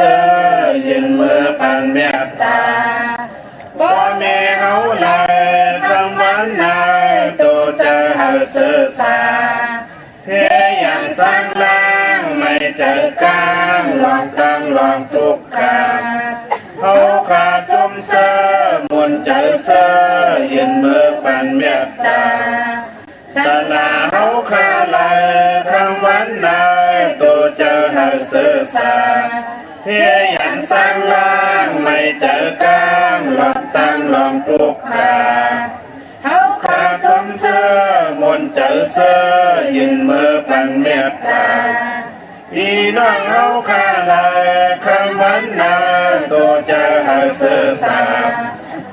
อยืนมือปันเมตตาพ่อแม่เขาเลยคำวันนายตัวเจอหาเสือสาเพียอย่างสร้างล่างไม่เจอกลางลองตั้งลองทุกขาเขาขาจุ่มเสือมุนเจอเสือยืนมือปันเมตตาสลาเขาขาเลยคำวันนายตัวเจอหาเสือสาเพียอย่างสร้างล่างไม่เจอกลางลองตั้งลองทุกขาเขาขาจุ่มเสือมุนเจอเสือยืนมือปันเมตตาพี่น้องเขาขาเลยคำวันนายตัวเจอหาเสือสา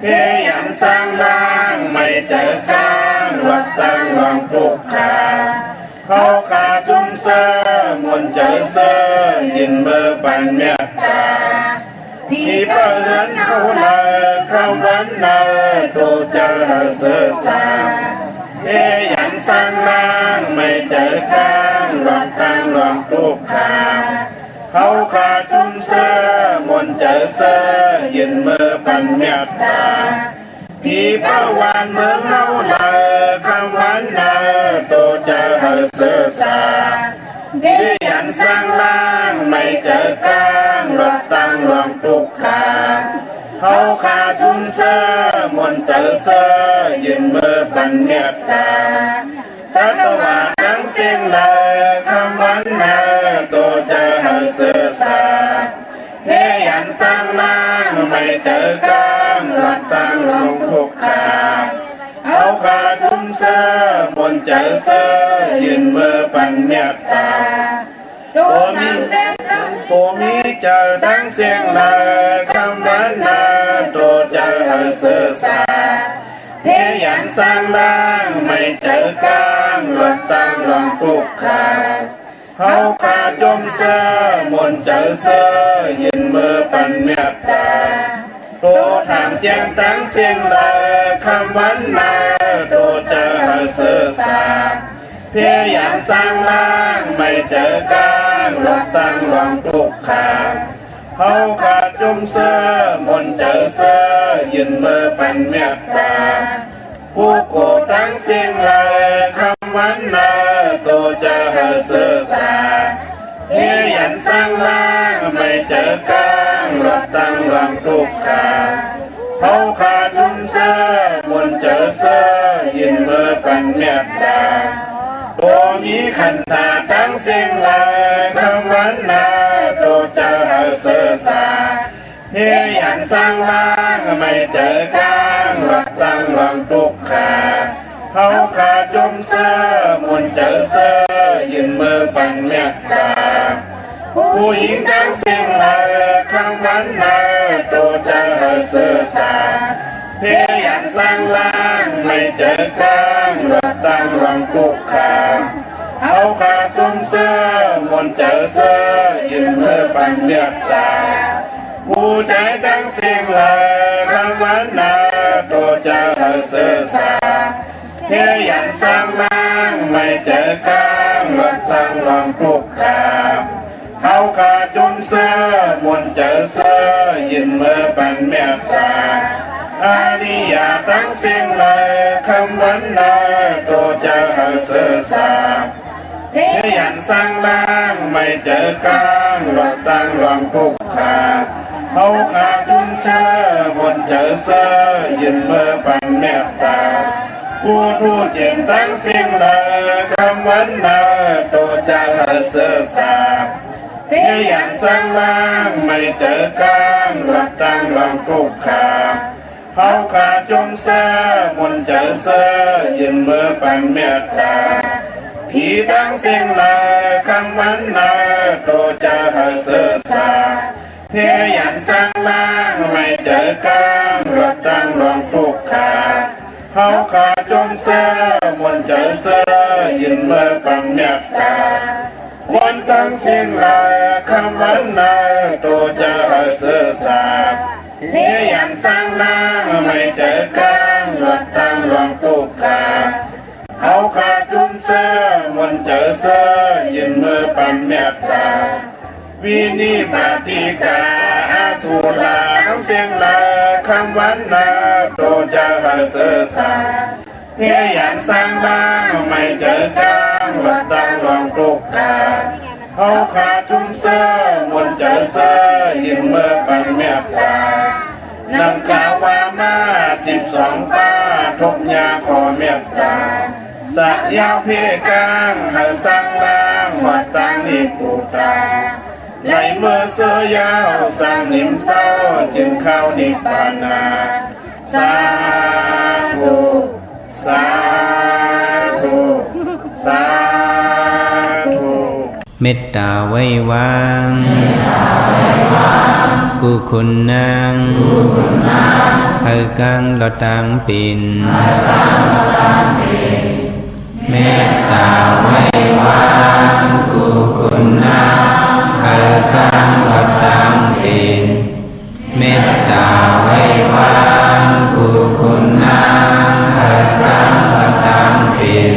เพียอย่างสร้างล่างไม่เจอกลางลองตั้งลองทุกขาเขาขาจุ่มเสือมุนเจอเสือยืนมือปันเมตตาพี่เปิดเขาเลยคำวันนายตัวเจอหาเสือสาเพียอย่างสร้างล่างไม่เจอกลางลองตั้งลองทุกขาเขาขาจุ่มเสือมุนเจอเสือยืนมือปันเมตตาพี่เป้าวันเมืองเขาเลยคำวันนายตัวเจอหาเสือสาเพียอย่างสร้างล่างไม่เจอกลางลองตั้งลองทุกขาเขาขาจุ่มเสือมุนเจอเสือยืนมือปันเมตตาสัตวะทั้งสิ้นเลยคำวันนายตัวเจอหาเสือสาเพียอย่างสร้างล่างไม่เจอกลางลองตั้งลองทุกขาเขาขาจุ่มเสือมุนเจอเสือยืนมือปันเมตตาตัวมีเจอทั้งเสียงเลยคำวันนายตัวเจอหาเสือสาเพียอย่างสร้างล่างไม่เจอกลางลองตั้งลองทุกขาเขาขาจุ่มเสือมุนเจอเสือยืนมือปันเมตตาตัวทางแจ้งตั้งเสียงเลยคำวันนายตัวเจอหาเสือสาเพียอย่างสร้างล่างไม่เจอกลางลองตั้งลองทุกขาเขาขาจุ่มเสือมุนเจอเสือยืนมือปันเมตตาผู้โกทั้งเสียงเลยคำวันนายตัวเจอหาเสือสาเพียอย่างสร้างล่างไม่เจอกลางลองตั้งลองทุกขาเขาขาจุ่มเสือมุนเจอเสือยืนมือปันเมตตาตัวมีขันธาตั้งเสียงเลยคำวันนายตัวเจอหาเสือสาเพียอย่างสร้างล่างไม่เจอกลางลองตั้งลองทุกขาเขาขาจุ่มเสือมุนเจอเสือยืนมือปันเมตตาผู้หญิงตั้งเสียงเลยคำวันนายตัวเจอหาเสือสาเพียอย่างสร้างล่างไม่เจอกลางลองตั้งลองทุกขาเขาขาจุ่มเสือมุนเจอเสือยืนมือปันเมตตาผู้ใจตั้งเสียงเลยคำวันนายตัวเจอหาเสือสาเพียอย่างสร้างล่างไม่เจอกลางลองตั้งลองทุกขาเขาขาจุ่มเสือมุนเจอเสือยืนมือปันเมตตาอาริยาตั้งเสียงเลยคำวันนายตัวเจอหาเสือสาเพียอย่างสร้างล่างไม่เจอกลางลองตั้งลองทุกขาเขาขาจุ่มเสือมุนเจอเสือยืนมือปันเมตตาผู้จิตตั้งเสียงเลยคำวันนายตัวเจอหาเสือสาเพียอย่างสร้างล่างไม่เจอกลางลองตั้งลองทุกขาเขาขาจุ่มเสือมุนเจอเสือยืนมือปันเมตตาผีตั้งเสียงเลยคำวันนายตัวเจอหาเสือสาเพียอย่างสร้างล่างไม่เจอกลางลองตั้งลองทุกขาเขาขาจุ่มเสือมุนเจอเสือยืนมือปันเมตตาคนตั้งเสียงเลยคำวันนายตัวเจอหาเสือสาเพียอย่างสร้างล่างไม่เจอกลางลองตั้งลองทุกขาเขาขาจุ่มเสือมุนเจอเสือยืนมือปันเมตตาวินิบาติกา วันนาตูจะหันศึกษาเฮียยันสร้างบ้างไม่เจอกลางวัดตั้งลองปลุกขาเอาขาทุ่มเสื้อมนเจอเสื้อยิ้มเมื่อปันเมียตานำข่าวว่ามา12ป้าทบยาขอเมียตาสักยาวเพียกลางหันสร้างล่างวัดตั้งนิปูตาในเมื่อเสื้อยาวสร้างนิ่มเศร้าจึงเข้านิพพานาสาธุสาธุสาธุเมตตาไว้วางกุคุณนางเฮกังลอตังปินเมตตาไว้วางกุคุณนางเฮกังลอตังปินเมตตาไว้วางกุคุณนางเฮกังลอตังปิน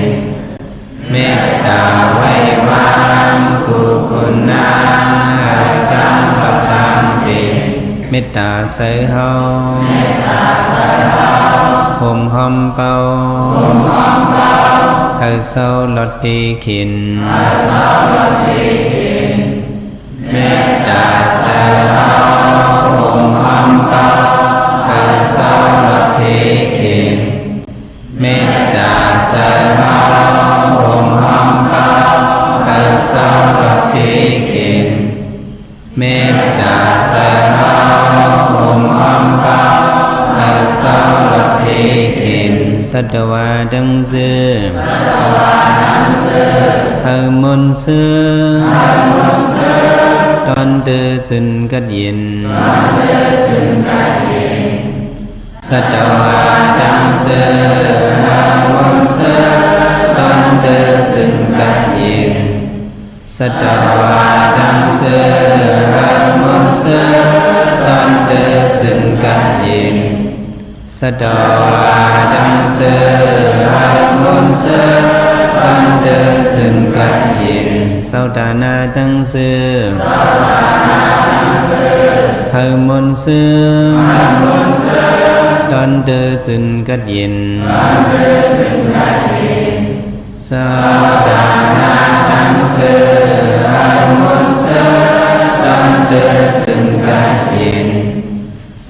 เมตตาไว้วางกุคุณนางเฮกังลอตังปินเมตตาใส่เฮาห่มหอมเป่าเฮาเศร้าลดปีขินเมตตาใส่เฮาห่มหอมเป่าเฮาเศร้าลดปีขินเมตตาใส่เฮาห่มหอมเป่าเฮาเศร้าลดปีขินเมตตาใส่เฮาห่มหอมเป่าเฮาเศร้าลดปีขินสัตวาดังเสือเฮามุนเสือตอนเดือจึนกัดยินสัตวาดังเสือเฮามุนเสือตอนเดือจึนกัดยินสัตวาดังเสือเฮามุนเสือตอนเดือจึนกัดยินสัตวาดังเสือเฮามุนเสือตอนเดือจึนกัดยินสาวดานาดังเสือเฮามุนเสือตอนเดือจึนกัดยินสาวดานาดังเสือเฮามุนเสือตอนเดือจึนกัดยิน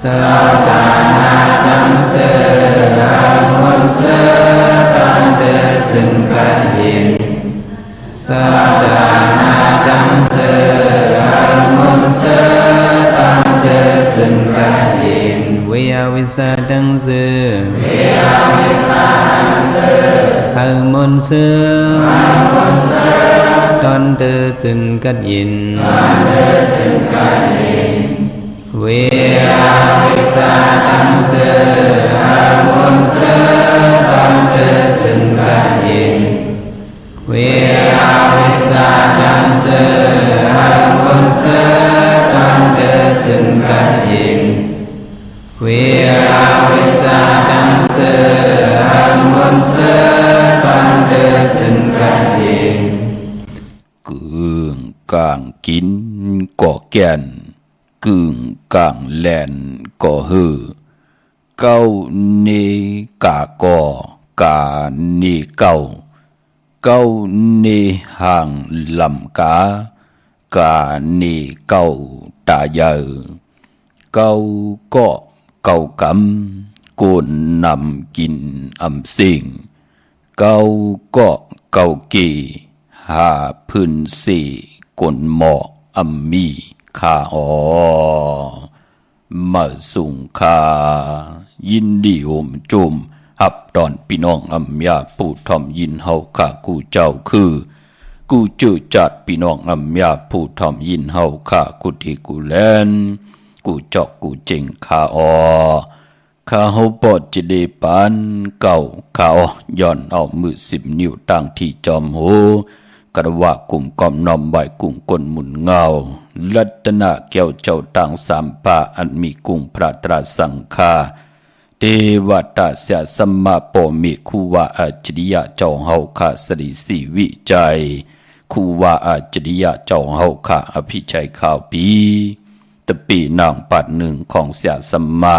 สาวดานาดังเสือเฮามุนเสือตอนเดือจึนกัดยินสาวดานาดังเสือเฮามุนเสือตอนเดือจึนกัดยินวิยาวิสาดังเสือเฮามุนเสือตอนเดือจึนกัดยินเวียวิสาดังเสือเฮามุนเสือตอนเดือจึนกัดยินเวียวิสาดังเสือเฮามุนเสือตอนเดือจึนกัดยินเวียวิสาดังเสือเฮามุนเสือตอนเดือจึนกัดยินกึ่งกลางกินก่อแก่นกึ่งกลางแลนก่อหือเก้าเนกาก่อกาเนเก้าเก้าเนห่างลำกากาเนเก้าตาเยอเก้าก็เก้ากำโกนนำกินอำสิงเก้าก็เก้าเกหาพื้นเสกนหมอกอำมีข้ามาสุงคายินดีโอมจุมหับตอนพี่น้องอำยาผู้ทอมยินเฮาข้ากูเจ้าคือกูเจอจัดพี่น้องอำยาผู้ทอมยินเฮาข้ากูที่กูแลนกูจอกกูเจงข้าข้าเฮาปอดจะได้ปานเก่าข้าย้อนเอามือ10 นิ้วตั้งที่จอมโหกระว่ากุ่มกอมนอมใบกุ้งก้นหมุนเงาลัตนาเกี่ยวเจ้าต่างสามป่าอันมีกุ้งพระตราสังฆาเทวตาเสียสัมมาปมิคูวาอาจริยะเจ้าเฮาข้าสริสีวิจัยคูวาอาจริยะเจ้าเฮาข้าอภิชัยข่าวปีตะปีนางปัดหนึ่งของเสียสัมมา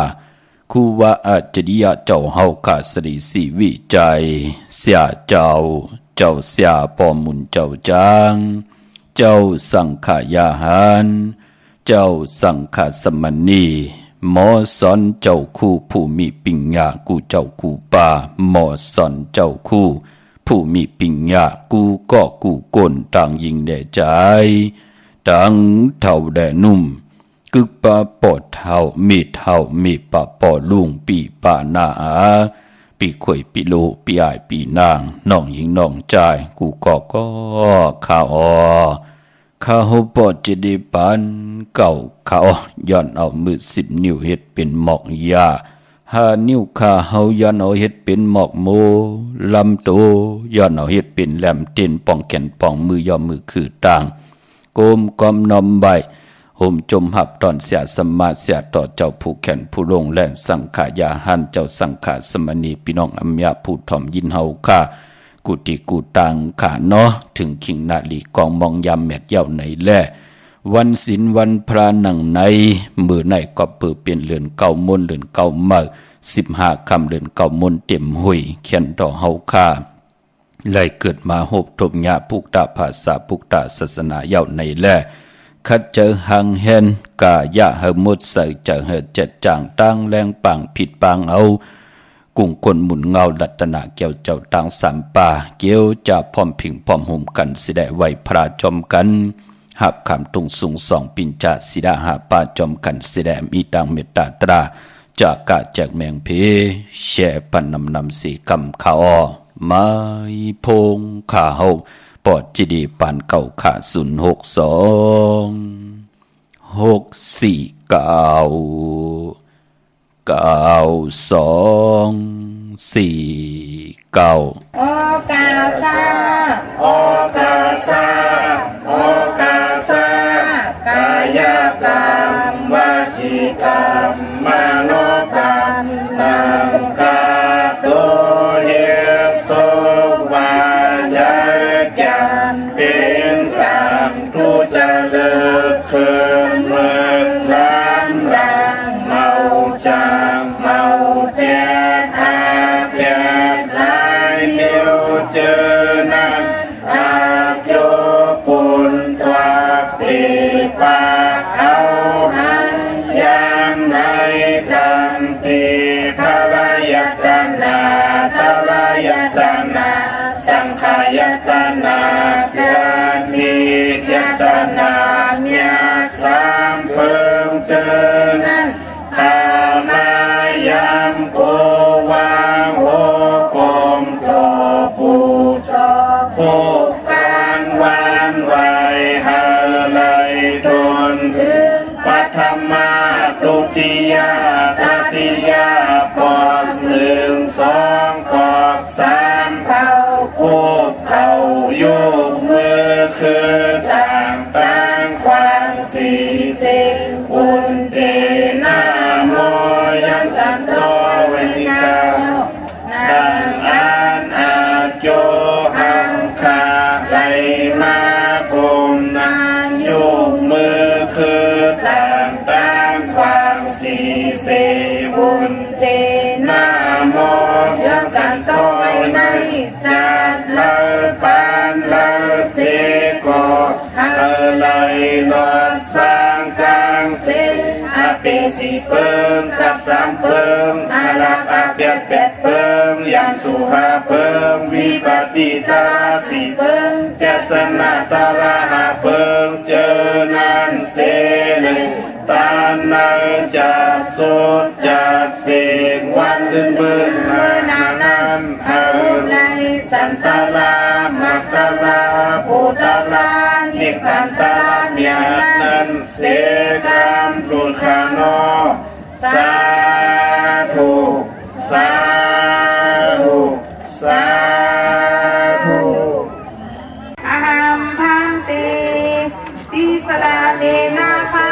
คูวาอาจริยะเจ้าเฮาขาสริสีวิจัยเสียเจ้าเสียปอมุนเจ้าจางเจ้าสังขายาหารเจ้าสังขสมณีหมอสอนเจ้าคู่ผู้มีปิญญากูเจ้าคู่ป่าหมอสอนเจ้าคู่ผู้มีปิญญากูก็กูก้นต่างยิงแด่ใจต่างเท่าแด่นุ่มกึกปะปอดเท่ามีเท่ามีปะปอลุงปีปานาปีข่อยปีโลปีอายปีนางน้องหญิงน้องชายกูก็ข้าข้าหูปอดจะได้ปันเก่าเขาย้อนเอามือ10 นิ้วเฮ็ดเป็นหมอกยา5 นิ้วข้าเฮาย้อนเอาเฮ็ดเป็นหมอกโมลำโตย้อนเอาเฮ็ดเป็นแหลมเต้นป้องแขนป้องมือย่อมือคือต่างโกมกอมนอมใบห่มจมหับตอนเสียสมาเสียต่อเจ้าผู้แขนผู้ลงแล่นสังขายาหันเจ้าสังขาสมณีพี่น้องอัมยาผู้ถ่อมยินเฮาค่ากุฏิกูตังขาเนาะถึงคิงนาลีกองมองยามแมดเย้าในแลวันศีลวันพระหนังในมือในก็เปิดเปลี่ยนเรือนเก่ามนเรือนเก่าเมื่อ15 ค่ำเรือนเก่ามนเต็มหุยเขียนต่อเฮาค่าเลยเกิดมาหบทบญาพุกตาภาษาพุกตาศาสนาเย้าในแลคัดเจอหังเห็นกายะเหมุดใส่เจอเหตุจัดจางตั้งแรงปังผิดปังเอากุ้งคนหมุนเงาลัตนาเกี่ยวเจ้าตังสามป่าเกี่ยวจะพร้อมพิงพร้อมห่มกันสิได้ไว้พระจอมกันหับคำตุงสูง2 ปิญจาสิดาหาป่าจอมกันสิได้มีตังเมตตาตราจากกะจากแมงเพแช่ปันนำสีกำขาอไม้พงขาเฮาปอดจีดีปานเก่าขาโอกาซาโอกาซาโอกาซากายกรรมวจีกรรมมโนกรรมนังกาโตเยโสวาจกรรมเป็นกรรมทุจริตคืนเมืองร้านดังเมาจางเมาเจ็ดอาเปียสายเดียวเจอนั้นอาโยปุนตัวปีปาเอาหันยามในจำตีทลายตนาทลายตนาสังขายตนาการติยตนาเมีย3 เปิงเจอนั้นข้ามายามโกวางโหกมโตผู้ชอบผู้การวานไว้หาเลยทนถึงปัทมาตุติยาตติยาปอก1 2ปอก3เข้าคูบเข้ายุกมือคือต่างความ40อุนเตนาโมยันตันโตเวทิกาดังอันอาโจหังคาไหลมากุมนานยุกมือคือต่างความ40อุนเตนาโมยันตันโตในจัดเลปานเลเสโกเลยลอสร้างกลางเส้นอาเปสิเปิงกับ3 เปิงอาลักอาเปียด8 เปิงยังสุหาเปิงวิปติตารา4 เปิงแกสนาตารา5 เปิงเจอนันเสเลยตานาจัดสุดจัดเสียงวันเมื่อนานั้นเอาในสันตลามัตตลาพุทธลานิพพานตาเมียนั้นเสกรรมตุขโนสาธุสาธุสาธุอะหัมพันเตติสลาเตนะสา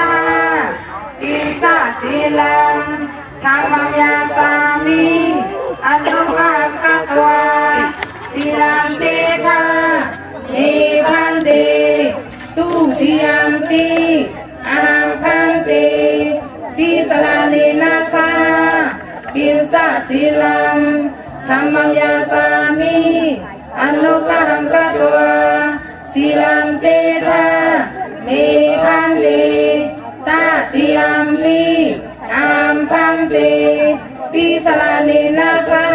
ติสาสีลังธรรมยาสามิอันตุภากัตวาสีลังเตทานิพันเตตุติยัมปิอาหังพันเตติสลาเนนะสา สาศีลังธรรมังยาสามิอนุกหังกัตวาศีลังเตทาเมพันเตตาติยามปิอามพันเตปิสลานินาสา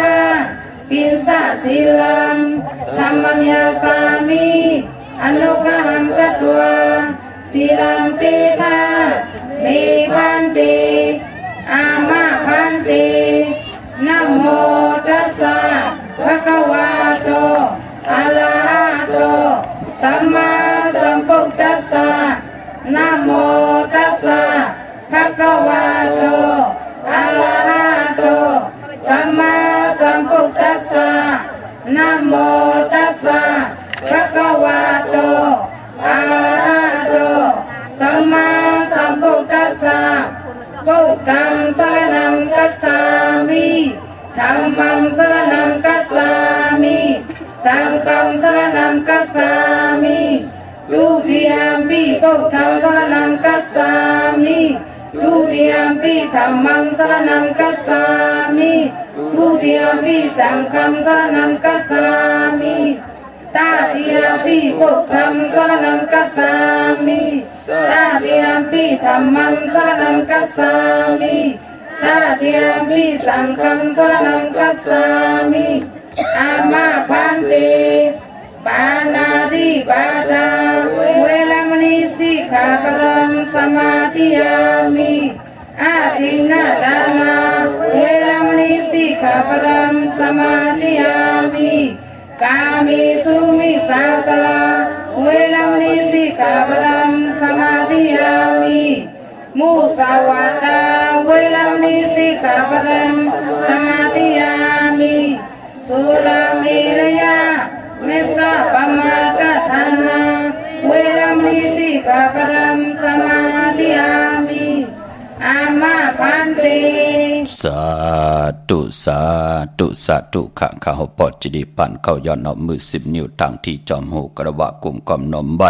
ปินสาศีลังธรรมังยาสามิอนุกหังกัตวาศีลังเตทาเมพันเตอามาพันเตนะโมตัสสะภะคะวะโตอะระหะโตสัมมาสัมพุทธัสสะนะโมตัสสะภะคะวะโตอะระหะโตสัมมาสัมพุทธัสสะนะโมตัสสะภะคะวะโตอะระหะโตสัมมาสัมพุทธัสสะพุทธังสรณังคัจฉามิธัมมังสรณังคัจฉามิสังฆังสรณังคัจฉามิทุติยมปิพุทธังสรณังคัจฉามิทุติยมปิธัมมังสรณังคัจฉามิทุติยมปิสังฆังสรณังคัจฉามิตาติยมปิพุทธังสรณังคัจฉามิตาติยมปิธัมมังสรณังคัจฉามิตาติยมปิสังฆังสรณังคัจฉามิอามาพันเตปานาติปาตาเวรมณีสิกขาปรังสมาธิยามิอาทินนาทานาเวรมณีสิกขาปรังสมาธิยามิกามิสุมิสาสลาเวรมณีสิกขาปรังสมาธิยามิมุสาวาทาเวรมณีสิกขาปรังสมาธิยามิสุราเมรยาเมสะปมาทฐานาเวรมณีสิกขาปรังสมาธิยามิอามาพันเตสาธุสาธุสาธุข้าข้าหปอดจิดีปันเข้าย้อนเอามือ10 นิ้วทางที่จอมหูกระวะกุมกอมนมใบ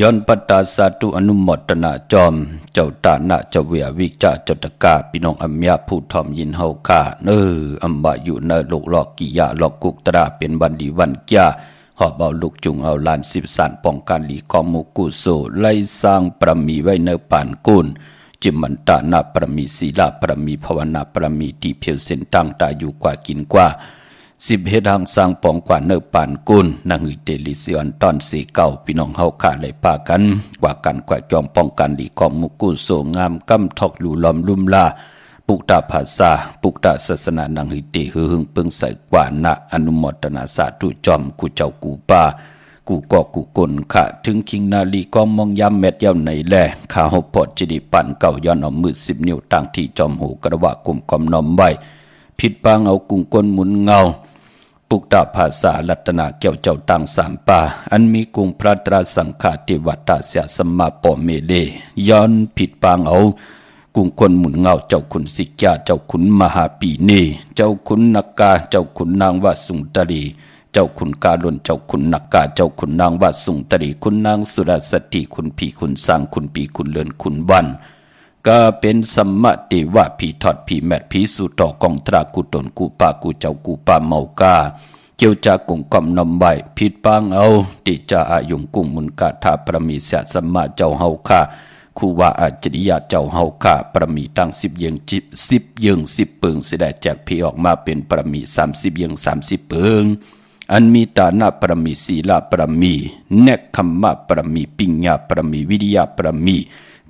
ย้อนปัตตาสาธุอนุโมทนาจอมเจ้าตานะเจ้าเวียวิจาเจ้าตะกาพี่น้องอัมยาผู้ทอมยินเฮาค่าอัมบะอยู่ในโลกหลอกกิยาหลอกกุกตราเป็นวันดีวันแก่หอบเอาลูกจุงเอาลาน10 สานป้องกันหลีกอมุกุโสไล่สร้างประมีไว้ในปานกุลจิมันตานาประมีศีลาประมีภาวนาประมีที่เพียวเส้นตั้งตาอยู่กว่ากินกว่า10 เฮ็ดหังสร้างปองกว่าเนอปานกุลนางหิเตลิซิออนตอนสีเก่าพี่น้องเฮาขาเลยปากันกว่ากันกว่าจอมป้องกันดีกอมมุกุโสงามกำทอกลูล้อมลุ่มลาปุกตาภาษาปุกตาศาสนานางหิเตหึงปึงใส่กว่านะอนุโมทนาสาธุจอมกูเจ้ากูป่ากูก็กูกลขะถึงคิงนาลีก็มองยามเม็ดยามไหนแลข้าเฮาปอดจิดิปันเก่าย้อนเอามือ10 นิ้วตั้งที่จอมหูกระวะกุมกอมนอมไว้ผิดปางเอากุงก้นหมุนเงาปุกตาภาษารัตนาเกี่ยวเจ้าตัง3 ป่าอันมีกุงพระตราสังฆาเทวตาเสียสมมาปอเมเลย้อนผิดปางเอากุงคนหมุนเงาเจ้าขุนสิกยาเจ้าขุนมหาปีเนเจ้าขุนนักกาเจ้าขุนนางวสุงตรีเจ้าขุนกาลนเจ้าขุนนักกาเจ้าขุนนางวสุงตรีขุนนางสุรสติขุนผีขุนสร้างขุนปีขุนเลินขุนวันก็เป็นสัมมาเทวะผีทอดผีแมดผีสู่ต่อกองตรากุตนกูปากูเจ้ากูปาเมากาเกี่ยวจากกุงกอมนำใบผิดปางเอาติจาอายุงกุงมุนกาธาประมีเสียสัมมาเจ้าเฮาค่าคูว่าอาจริยาเจ้าเฮาค่าประมีตั้ง10 เยิง10 เยิง10 เปิงเสด็จแจกพี่ออกมาเป็นประมี30 เยิง30 เปิงอันมีตานาประมีศีลาประมีเนกคัมมะประมีปิญญาประมีวิริยะประมี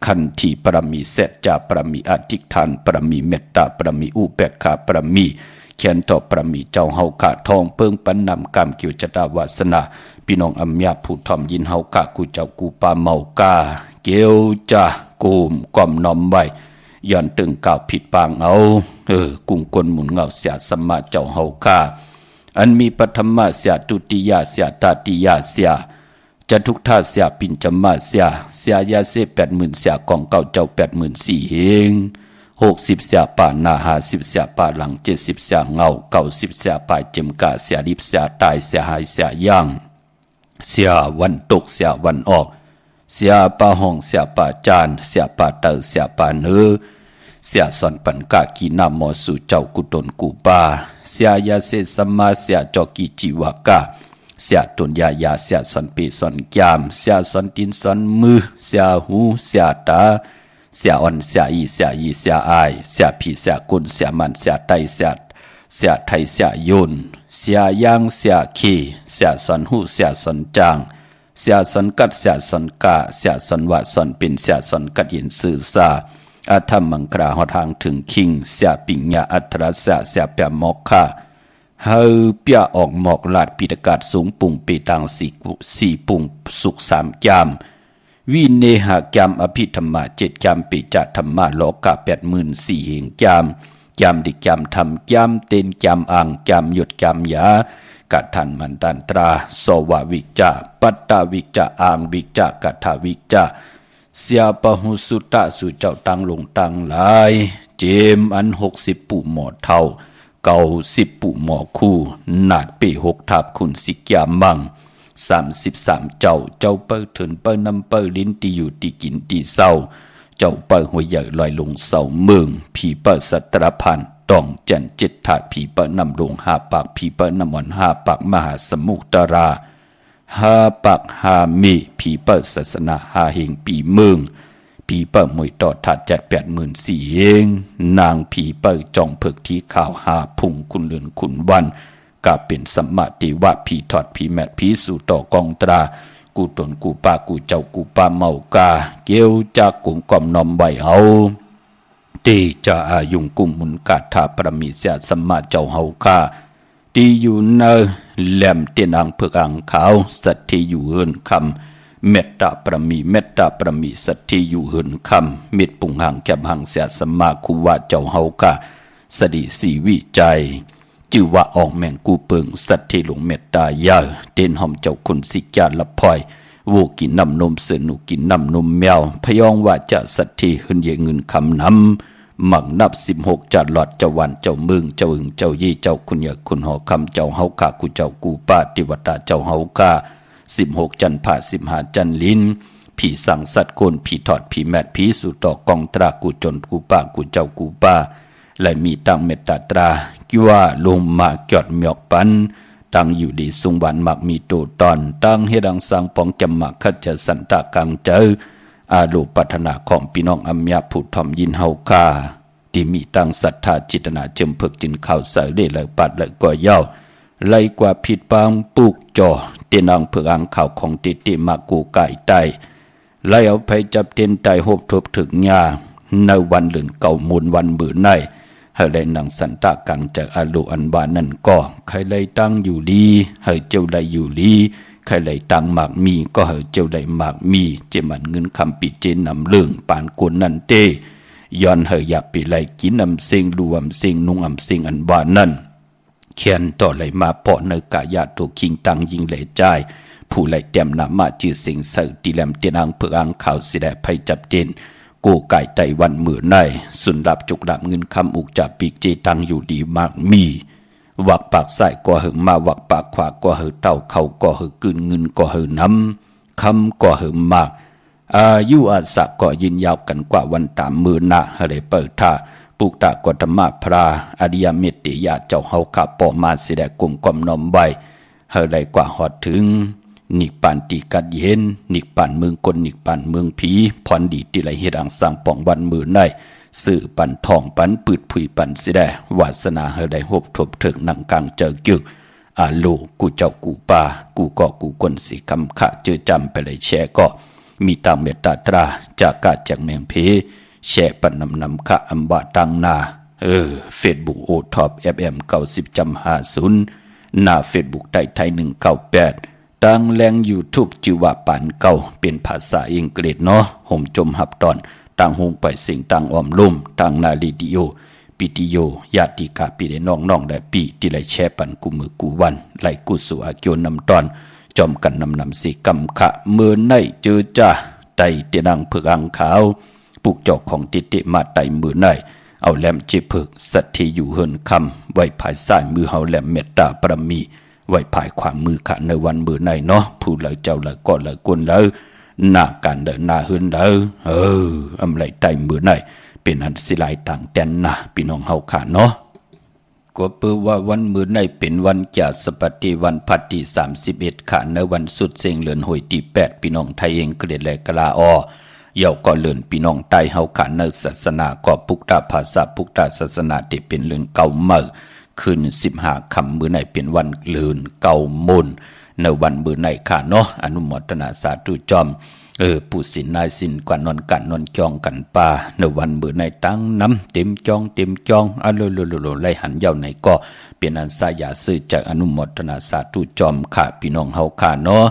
ขันธีประมีเสจจาประมีอธิษฐานประมีเมตตาประมีอุเบกขาประมีเขียนต่อประมีเจ้าเฮาขาทองเปิงปันนำกรรมเกี่ยวจตาวาสนาพี่น้องอัมยาผู้ทอมยินเฮาขากูเจ้ากูปาเมากาเกี่ยวจะกูมกอมนอมไว้ย้อนตึงกล่าวผิดปางเอากุงกลหมุนเงาเสียสมมาเจ้าเฮาขาอันมีปฐมะเสียตุติยะเสียตาติยะเสียจะทุกท่าเสียปิญจมะเสียยาเส80,000เสียของเก่าเจ้า84,000เฮง60 เสียป่านา50 เสียป่าหลัง70 เสียเงา90 เสียป่าเจมกะเสียริบเสียตายเสียหายเสียย่างเสียวันตกเสียวันออกเสียป่าห้องเสียป่าจานเสียป่าเตอเสียป่าเนื้อ เสียสอนปันกะกีนามอสู่เจ้ากุตนกูปาเสียยาเสสมาเสียจอกีจิวากะเสียตุนยาเสียสอนปีสอนยามเสียสอนตินสอนมือเสียหูเสียตาเสียอ่อนเสียอีเสียอายเสียผีเสียกุนเสียมันเสียไตเสียไทยเสียยุนเสียยางเสียขี้เสียสอนหูเสียสอนจางเสียสอนกัดเสียสอนกะเสียสอนวะสอนเป็นเสียสอนกัดยินสื่อซาอาธรรมังกราหอทางถึงคิงเสียปิญญาอัตระเสียเปียมอกค่ะเฮาเปียออกหมอกลาดปิตกาศสูงปุ่งปีตังสี่ปุ่งสุข3จามวิเนหจามอภิธรรมะ7จามปิจธรรมะโลกะ84,000เหงจามดิจามธรรมจามเตนจามอ่างจามหยดจามยากัทันมันตันตราสวะวิจาปัตตาวิจาอ่างวิจากัทาวิจาเสียปะหุสุตะสู่เจ้าตังลงตังหลายเจมอัน60ปู่หมอเท่าเก่า10ปู่หมอคู่นาดปี6ทับคุณสิกยามัง33เจ้าเปิ้ถึนเปิ้นำเปิ้ลิ้นตีอยู่ตีกินตีเศร้าเจ้าเปิ้หัวใหญ่ลอยลงเสาเมืองผีเปิ้สัตรพันต้องจันจิตถาดผีเปิ้นำลง5ปากผีเปิ้นำอ่อน5ปากมหาสมุทรา5ปาก5มีผีเปิ้ศาสนา5เหงปีเมืองผีเปิ้มวยต่อถาด784เองนางผีเปิ้จองเพิกที่ข่าว5พุ่งคุณเลือนคุณวันกาเป็นสัมมาติวะผีถอดผีแมดผีสู่ต่อกองตรากูตนกูปากูเจ้ากูปาเมากาเกี่ยวจากกุมกอมนอมไว้เอาตีจะอายุงกุมมุนกาถาประมีเสียสัมมาเจ้าเฮาคาตีอยู่เนอแหลมเตียนอังเพิกอังขาวสัตที่อยู่เฮินคำเมตตาประมีสัตที่อยู่เหินคำเม็ดปุ่งห่างแคบห่างเสียสมาคูว่าเจ้าเฮากะสดีสีวิจัยจื่อว่าออกแมงกูเปิงสัตที่หลงเมตตายาเต้นหอมเจ้าคุณสิกาละพลอยวูกินน้ำนมเสือหนูกินน้ำนมแมวพยองว่าจะสัตที่หึนเยเงินคำน้ำหมักนับ16จัดหลอดเจ้าวันเจ้าเมืองเจ้าอึงเจ้ายี่เจ้าคุณยาคุณหอคำเจ้าเฮากะกูเจ้ากูปาติวตาเจ้าเฮากะ16จันผ่า15จันลินผีสั่งสัตว์โกนผีถอดผีแมดผีสู่ต่อกองตรากูจนกูป้ากูเจ้ากูป้าและมีตังเมตตาตรากิว่าลงมาเกียดเมียกปันตังอยู่ดีสุงวันมักมีโตตอนตังเฮดังสังปองจำมักขัดจะสันตะกังเจออาลูปัฒนาของพี่น้องอัมยาผู้ทอมยินเฮาคาที่มีตังศรัทธาจิตนาเจิมเพิกจินข่าวใส่เล่เลยปัดเลยก็เย้าไล่กว่าผิดปังปุกจอเตียนอังเผือกอังข่าวของติติมากูไก่ไตไล่เอาไปจับเตียนไตหบทบถึงยาในวันหลื่นเก่ามูลวันมือในให้ได้นังสันตะกังจากอาลูอันบานั่นก็ใครเลยตั้งอยู่ดีให้เจ้าได้อยู่ดีใครเลยตั้งหมากมีก็ให้เจ้าได้หมากมีเจมันเงินคำปิดเจนนำเรื่องปานกวนนั่นเตย้อนให้อยากปีไลกินนำเสียงรวมเสียงนุ่งอำเสียงอันบานั่นเขียนต่อไหลมาเพาะในกายาตัวคิงตังยิงไหลใจผู้ไหลเต็มนามาจื่อเสียงเสือตีแหลมเตียนอังเผือกอังข่าวสิได้ภัยจับเด่นกูไก่ไตวันมือในสุนดับจุกดับเงินคำอุกจับปีกเจตังอยู่ดีมากมีวักปากใส่ก็หึงมาวักปากขวาก็หึเต้าเขาก็หึกึนเงินก็หึน้ำคำก็หึมากอายุอาสะก็ยินยาวกันกว่าวันตามมือหน้าให้ได้เปิดท่าปุกตะกธรรมะพระอริยเมตติยาเจ้าเฮาขับปอมาสิได้กุมกอมน้อมไว้เฮาได้กว่าฮอดถึงนิปันติกัดเย็นนิปันเมืองคนนิปันเมืองผีพรดีติไหลเฮ็ดอังสร้างป่องวันมือในสื่อปันทองปันปืดผุยปันสิได้วาสนาเฮาได้หบทบถึงนังกลางเจอจึกอาโลกูเจ้ากูป่ากูก็กูคนสิคำขะเจอจำไปเลยแชก็มีตามเมตตาตราจากกาจากแมงเพแชร์ปันนำค่ะอัมบะตังนาเฟซบุ๊กโอท็อป FM 90.50หน้าเฟซบุ๊กไทย198ตังแรงยูทูบจิว่าปานเก่าเป็นภาษาอังกฤษเนาะห่มจมหับตอนต่างหงไปสิ่งต่างอ้อมลุ่มต่างนาลีดิโอปิติโยญาติกาปีได้น้องได้ปีที่ไหลแชร์ปันกูมือกูวันไหลกูสู่อาเกียวนำตอนจอมกันนำสีกำขะเมื่อในเจอจ้าไตเตียนังเผือกอังขาวปุกจอกของติติมาไตมือในเอาแหลมจิเพิกสัตที่อยู่เฮินคำไว้ภายซ้ายมือเฮาแหลมเมตตาปรมีไว้ภายขวามือขะในวันมือในเนาะผู้เลยเจ้าเลยก็เลยกุนเลยหน้าการเดินหน้าเฮินเลยอำไรไตมือใน เป็นอันสิหลายต่างแดนนะพี่น้องเฮาค่ะเนาะก็เปือว่าวันมื้อในเป็นวันจัสปฏิวันพัดที่31ค่ะในวันสุดเสงเลือนหวยที่8พี่น้องไทยเองเกลียดและกลาเย่าก็เลือนพี่น้องใต้เฮาค่ะในศาสนาก็พุทธภาษาพุทธศาสนาที่เป็นเลือนเก่าเมื่อคืน15ค่ำมื้อในเป็นวันเลือนเก่ามุนในวันมื้อในค่ะเนาะอนุโมทนาสาธุจอมผู้สินนายสินกว่านอนกันนอนจองกันป่าในวันมื้อในตั้งน้ำเต็มจองไล่หันเย่าในก็เป็นอันสายาซื้อจากอนุโมทนาสาธุจอมค่ะพี่น้องเฮาค่ะเนาะ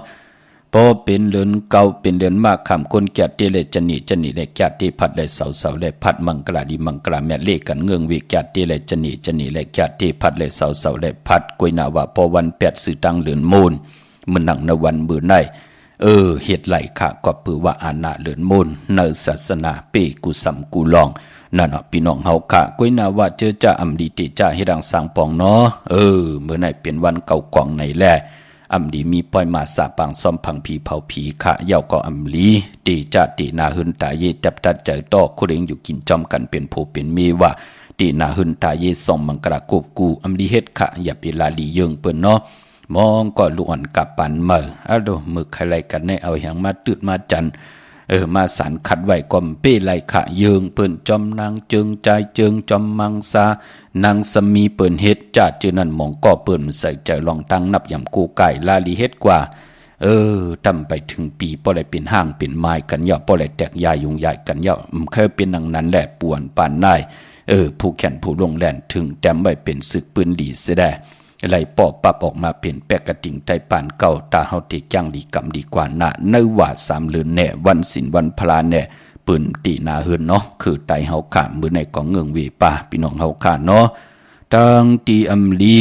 พอเป็นเดือนเก่าเป็นเดือนมากคำคนแก่เตเลจนีและแก่ที่พัดและเสาและพัดมังกราดีมังกราแม่เลกันเงืองวิแก่เตเลจนีและแก่ที่พัดและเสาและพัดกวยนาว่าพอวัน8สื่อตั้งเลือนมูลมื้อนังในวันมื้อในเหตุไหลค่ะก็เปือว่าอาณาเลือนมูลในศาสนาเปกุสัมกุลองนั่นพี่น้องเฮาค่ะกวยนาว่าเจอจ่าอำดีติจ่าให้ดังสร้างปองเนาะมื้อในเป็นวันเก่ากองในแลอำดีมีปล่อยมาสาปังซ่อมพังผีเผาผีขะเย่าก็อำลีตีจะตีนาหึนตาเยตับตัดใจต่อคุเรงอยู่กินจอมกันเป็นผู้เป็นมีว่าตีนาหึนตาเยส่องมังกระกบกูอำลีเฮ็ดขะอย่าไปลาลีเยิงเปิ้นเนาะมองก็ล้วนกับปันเมื่อมือใครไรกันในเอาหยังมาตืดมาจันมาสารขัดไว้กอมเป้ไลขะเยิงเปิ้นจอมนางจึงใจเจิงจอมมังซานางสมีเปิ้นเฮ็ดจ่าจือนั่นมองก็เปิ้นใส่ใจลองตั้งนับยำกูไก่ลาลีเฮ็ดกว่าทำไปถึงปีป้อไรเป็นห้างเป็นไม้กันย่อป้อไรแตกยายยุงยายกันย่อเคยเป็นดังนั้นแหละป่วนปานได้ผู้แข่นผู้ลงแล่นถึงแต้มไว้เป็นศึกปืนดีเสียได้ไหลปอบปับออกมาเป็นแปะกระติ่งไทปานเก่าตาเฮาติจังดีกำดีกว่านะในว่า3เดือนแน่วันศีลวันพลาแน่ปืนตีนาเฮือนเนาะคือไตเฮาขามือในของเงืองเวป่าพี่น้องเฮาขาเนาะตั้งตีอำลี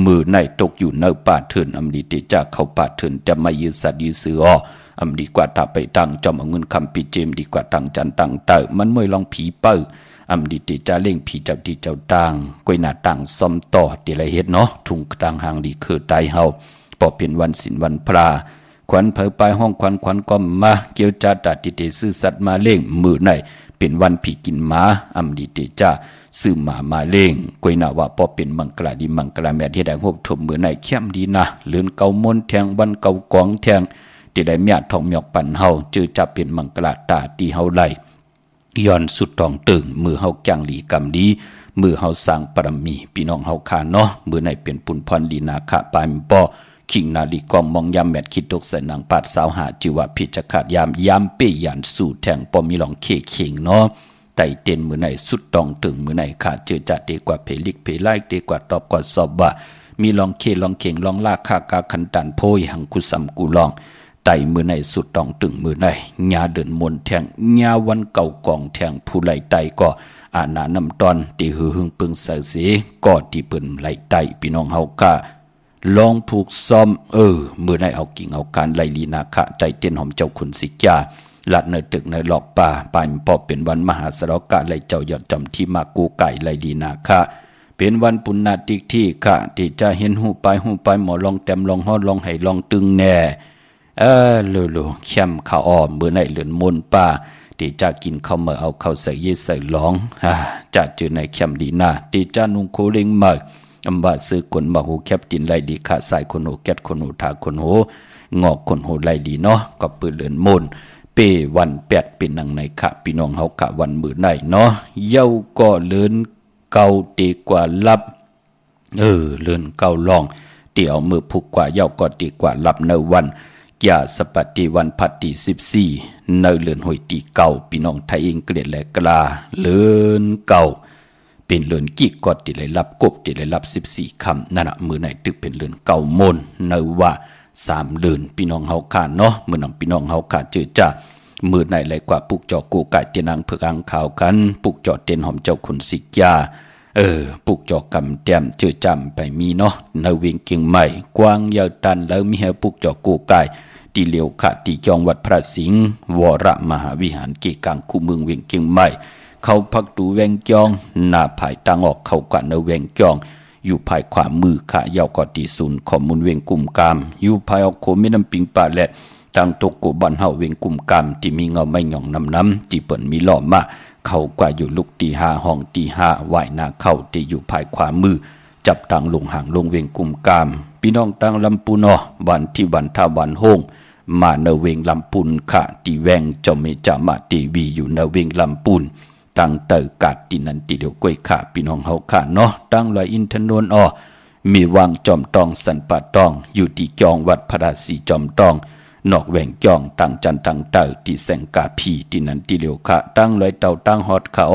มือในตกอยู่ในป่าเถินอำลีติจากเข้าป่าเถินแต่ไม่ยืดสัตว์ยืดเสืออำดีกว่าตาไปตั้งจอมเอาเงินคำปีเจมดีกว่าตั้งจันตั้งเตอมันมวยลองผีเป้ออำดีติจะเล่งผีเจ้าดีเจ้าต่างกวยหน้าต่างซ่อมต่อติไรเฮ็ดเนาะทุ่งต่างหางดีคือไตเฮาพอเป็นวันศีลวันพระขวัญเผยไปห้องขวัญก็มาเกี่ยวจาตาติเตซื่อสัตว์มาเล่งมือในเป็นวันผีกินหมาอำดีติจะซื้อหมาเล่งกวยหน้าว่าพอเป็นมังกราดีมังกราแม่ที่ได้หบถมมือในเข้มดีนะเลือนเก่ามนแทงวันเก่ากองแทงที่ได้เมียทองหยอกปั่นเฮาจือจะเป็นมังกราตาตีเฮาไหลย้อนสุดตองตึงมือเฮาจังหลีกำดีมือเฮาสร้างปรมีพี่น้องเฮาคาเนาะมือในเป็นปุนพรดีนาคะปายมปอขิงนาลีกองมองยามแมดคิดตกใส่นางปาดสาวหาจิวะพิจขาดยามเปยยันสู่แทงปอมีลองเคเข่งเนาะไต่เต้นมือในสุดตองตึงมือในขาดเจอจัดดีกว่าเพลิกเพไลดีกว่าตอบกว่าสอบว่ามีลองเคลองเข่งลองลากคากาคันตันโพยหังกุสัมกุลองไต่มือในสุดตองตึงมือในญาเดินมนแทงญาวันเก่ากองแทงผู้ไหลไตก็อาณานำตอนตีหือหึงปึงเสือสีก็ที่เปิ่นไหลไตพี่น้องเฮากะลองผูกซ้อมมือในเอากิ่งเอาการไหลลีนาคะใจเต้นหอมเจ้าขุนสิกาลัดในตึกในหลอกป่าปายพอเป็นวันมหาสรกะไหลเจ้ายอดจำที่มากูไก่ไหลลีนาคะเป็นวันปุณณติกที่ค่ะที่จะเห็นหูไปหมอลองแต้มลองฮอดลองให้ลองตึงแน่เข้มข้าวอ้อมเมื่อในเลือนมนป่าที่จะกินข้าวเมื่อเอาข้าวใส่เยใส่หลองจะเจอในเข้มดีนาที่จะนุ่งโคเล็งเมื่ออำบาซื้อคนมาหูแคบดินไหลดีขาสายคนหูแก๊ดคนหูทาคนหูงอกคนหูไหลดีเนาะก็ปืนเลือนมนเปวัน8เป็นนังในขะพี่น้องเฮากะวันมื้อในเนาะเย้าก็เลือนเก่าตีกว่าลับเลือนเก่าลองเตี่ยวมือผูกกว่าเย้าก็ตีกว่าลับในวันยาสปฏิวันพัดที่14ในเลือนหอยตีเก่าพี่น้องไทยเองเกลียดและกลาเลือนเก่าเป็นเลือนกิกกอดติได้รับกบติได้รับ14คำนั่นน่ะมือไหนตึกเป็นเลือนเก่ามนในว่า3เดือนพี่น้องเฮาขาเนาะมื้อนั้นพี่น้องเฮาขาเจอจ้ามือไหนไหลกว่าปุกจอกูไก่เตียนางเผือกอังข่าวกันปุกจอเตียนหอมเจ้าขุนสิกาปุกจอกำแต้มเจอจำไปมีเนาะในเวียงเกียงใหม่กว้างยาวตันแล้วมีเฮปุกจอกูไก่ที่เหลียวขะที่จองวัดพระสิงห์วรมหาวิหารเกกลางคู่เมืองเวียงเกียงใหม่เขาพักตูแวงจองหน้าภายตังออกเข้ากว่าในแวงจองอยู่ภายขวามือขะยาวกอตีศูนย์ข้อมูลเวียงกุมกามอยู่ภายออกโคมิน้ำปิงป่าและทางตกกูบ้านเฮาเวียงกุมกามที่มีเงาไม่หย่องน้ำที่เปิ่นมีหล่อมา เขากว่าอยู่ลุกตีห้าห้องตีห้าไหวหน้าเข้าที่อยู่ภายขวามือจับตังลงห่างลงเวงกุมกามพี่น้องตังลำปูนอวันที่วันท่าวันโฮงมาเนเวงลำปูนค่ะตีแวงเจ้าเมจามาตีวีอยู่เนเวงลำปูนตั้งเตอกาดตีนันตีเดียวกล้วยค่ะพี่น้องเฮาค่ะเนาะตั้งลอยอินทนนท์มีวางจอมตองสันปะตองอยู่ที่จองวัดพระราศีจอมตองนอกแหว่งจองตั้งจันตั้งเตอที่แสงกาพีที่นันตีเดียวค่ะตั้งลอยเต่าตั้งฮอดค่ะ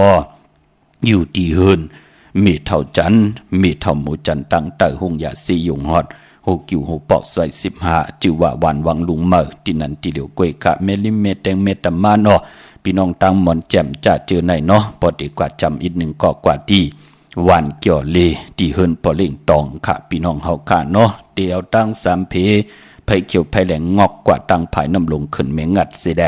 อยู่ที่เฮินมีเท่าจันมีเท่าหมูจันตั้งเตอหงยาซียงฮอดโฮกิวโฮปอกซอย15จือว่าวันวังลุงเมอที่นันตีเดียวกล้วยค่ะเมลิเมแตงเมตมานพี่น้องตั้งหมอนแจ่มจะเจอในเนาะพอดีกว่าจำอีกหนึ่งก็กว่าที่วันเกี่ยวเลที่เฮินปอเล่งตองค่ะพี่น้องเฮาค่ะเนาะเดียวตั้ง3เพไผเขียวไผแหลงงอกกว่าตั้งภายน้ำลงขึ้นเมงัดเสแด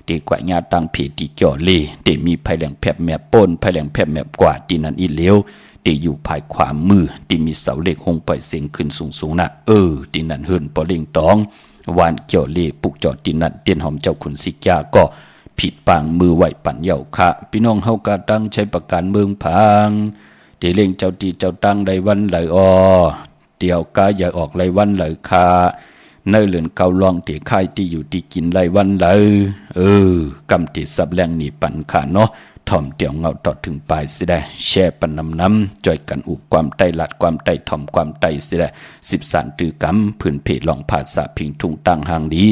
ดีกว่าญาตั้งเพที่เกี่ยวเลที่มีไผแหลงแผบแมบป่นไผแหลงแผบแมบกว่าที่นั้นอีเหลียวที่อยู่ภายขวามือที่มีเสาเหล็กหงปล่อยเสียงขึ้นสูงๆนะที่นั้นเฮินปอเล่งตองวันเกี่ยวเลปุกจอดที่นั้นเตียนหอมเจ้าขุนสิกยาก็ผิดปางมือไหวปั่นเหย่าค่ะพี่น้องเฮากะตั้งใช้ประการเมืองพังเดเล่งเจ้าตีเจ้าตั้งใดวันไหลเดี๋ยวกาอย่าออกไรวันไหลคาเนื้อเหลือนเกาลองเตะไข่ที่อยู่ที่กินไรวันไหลกำติสับแรงหนีปั่นขาเนาะถ่อมเตี่ยวเงาต่อถึงปลายสิได้แช่ปันน้ำจ่อยกันอุบความไตหลัดความไตถ่อมความไตสิได้13ตือกำผืนเพลองภาษาพิงทุ่งตั้งหางดี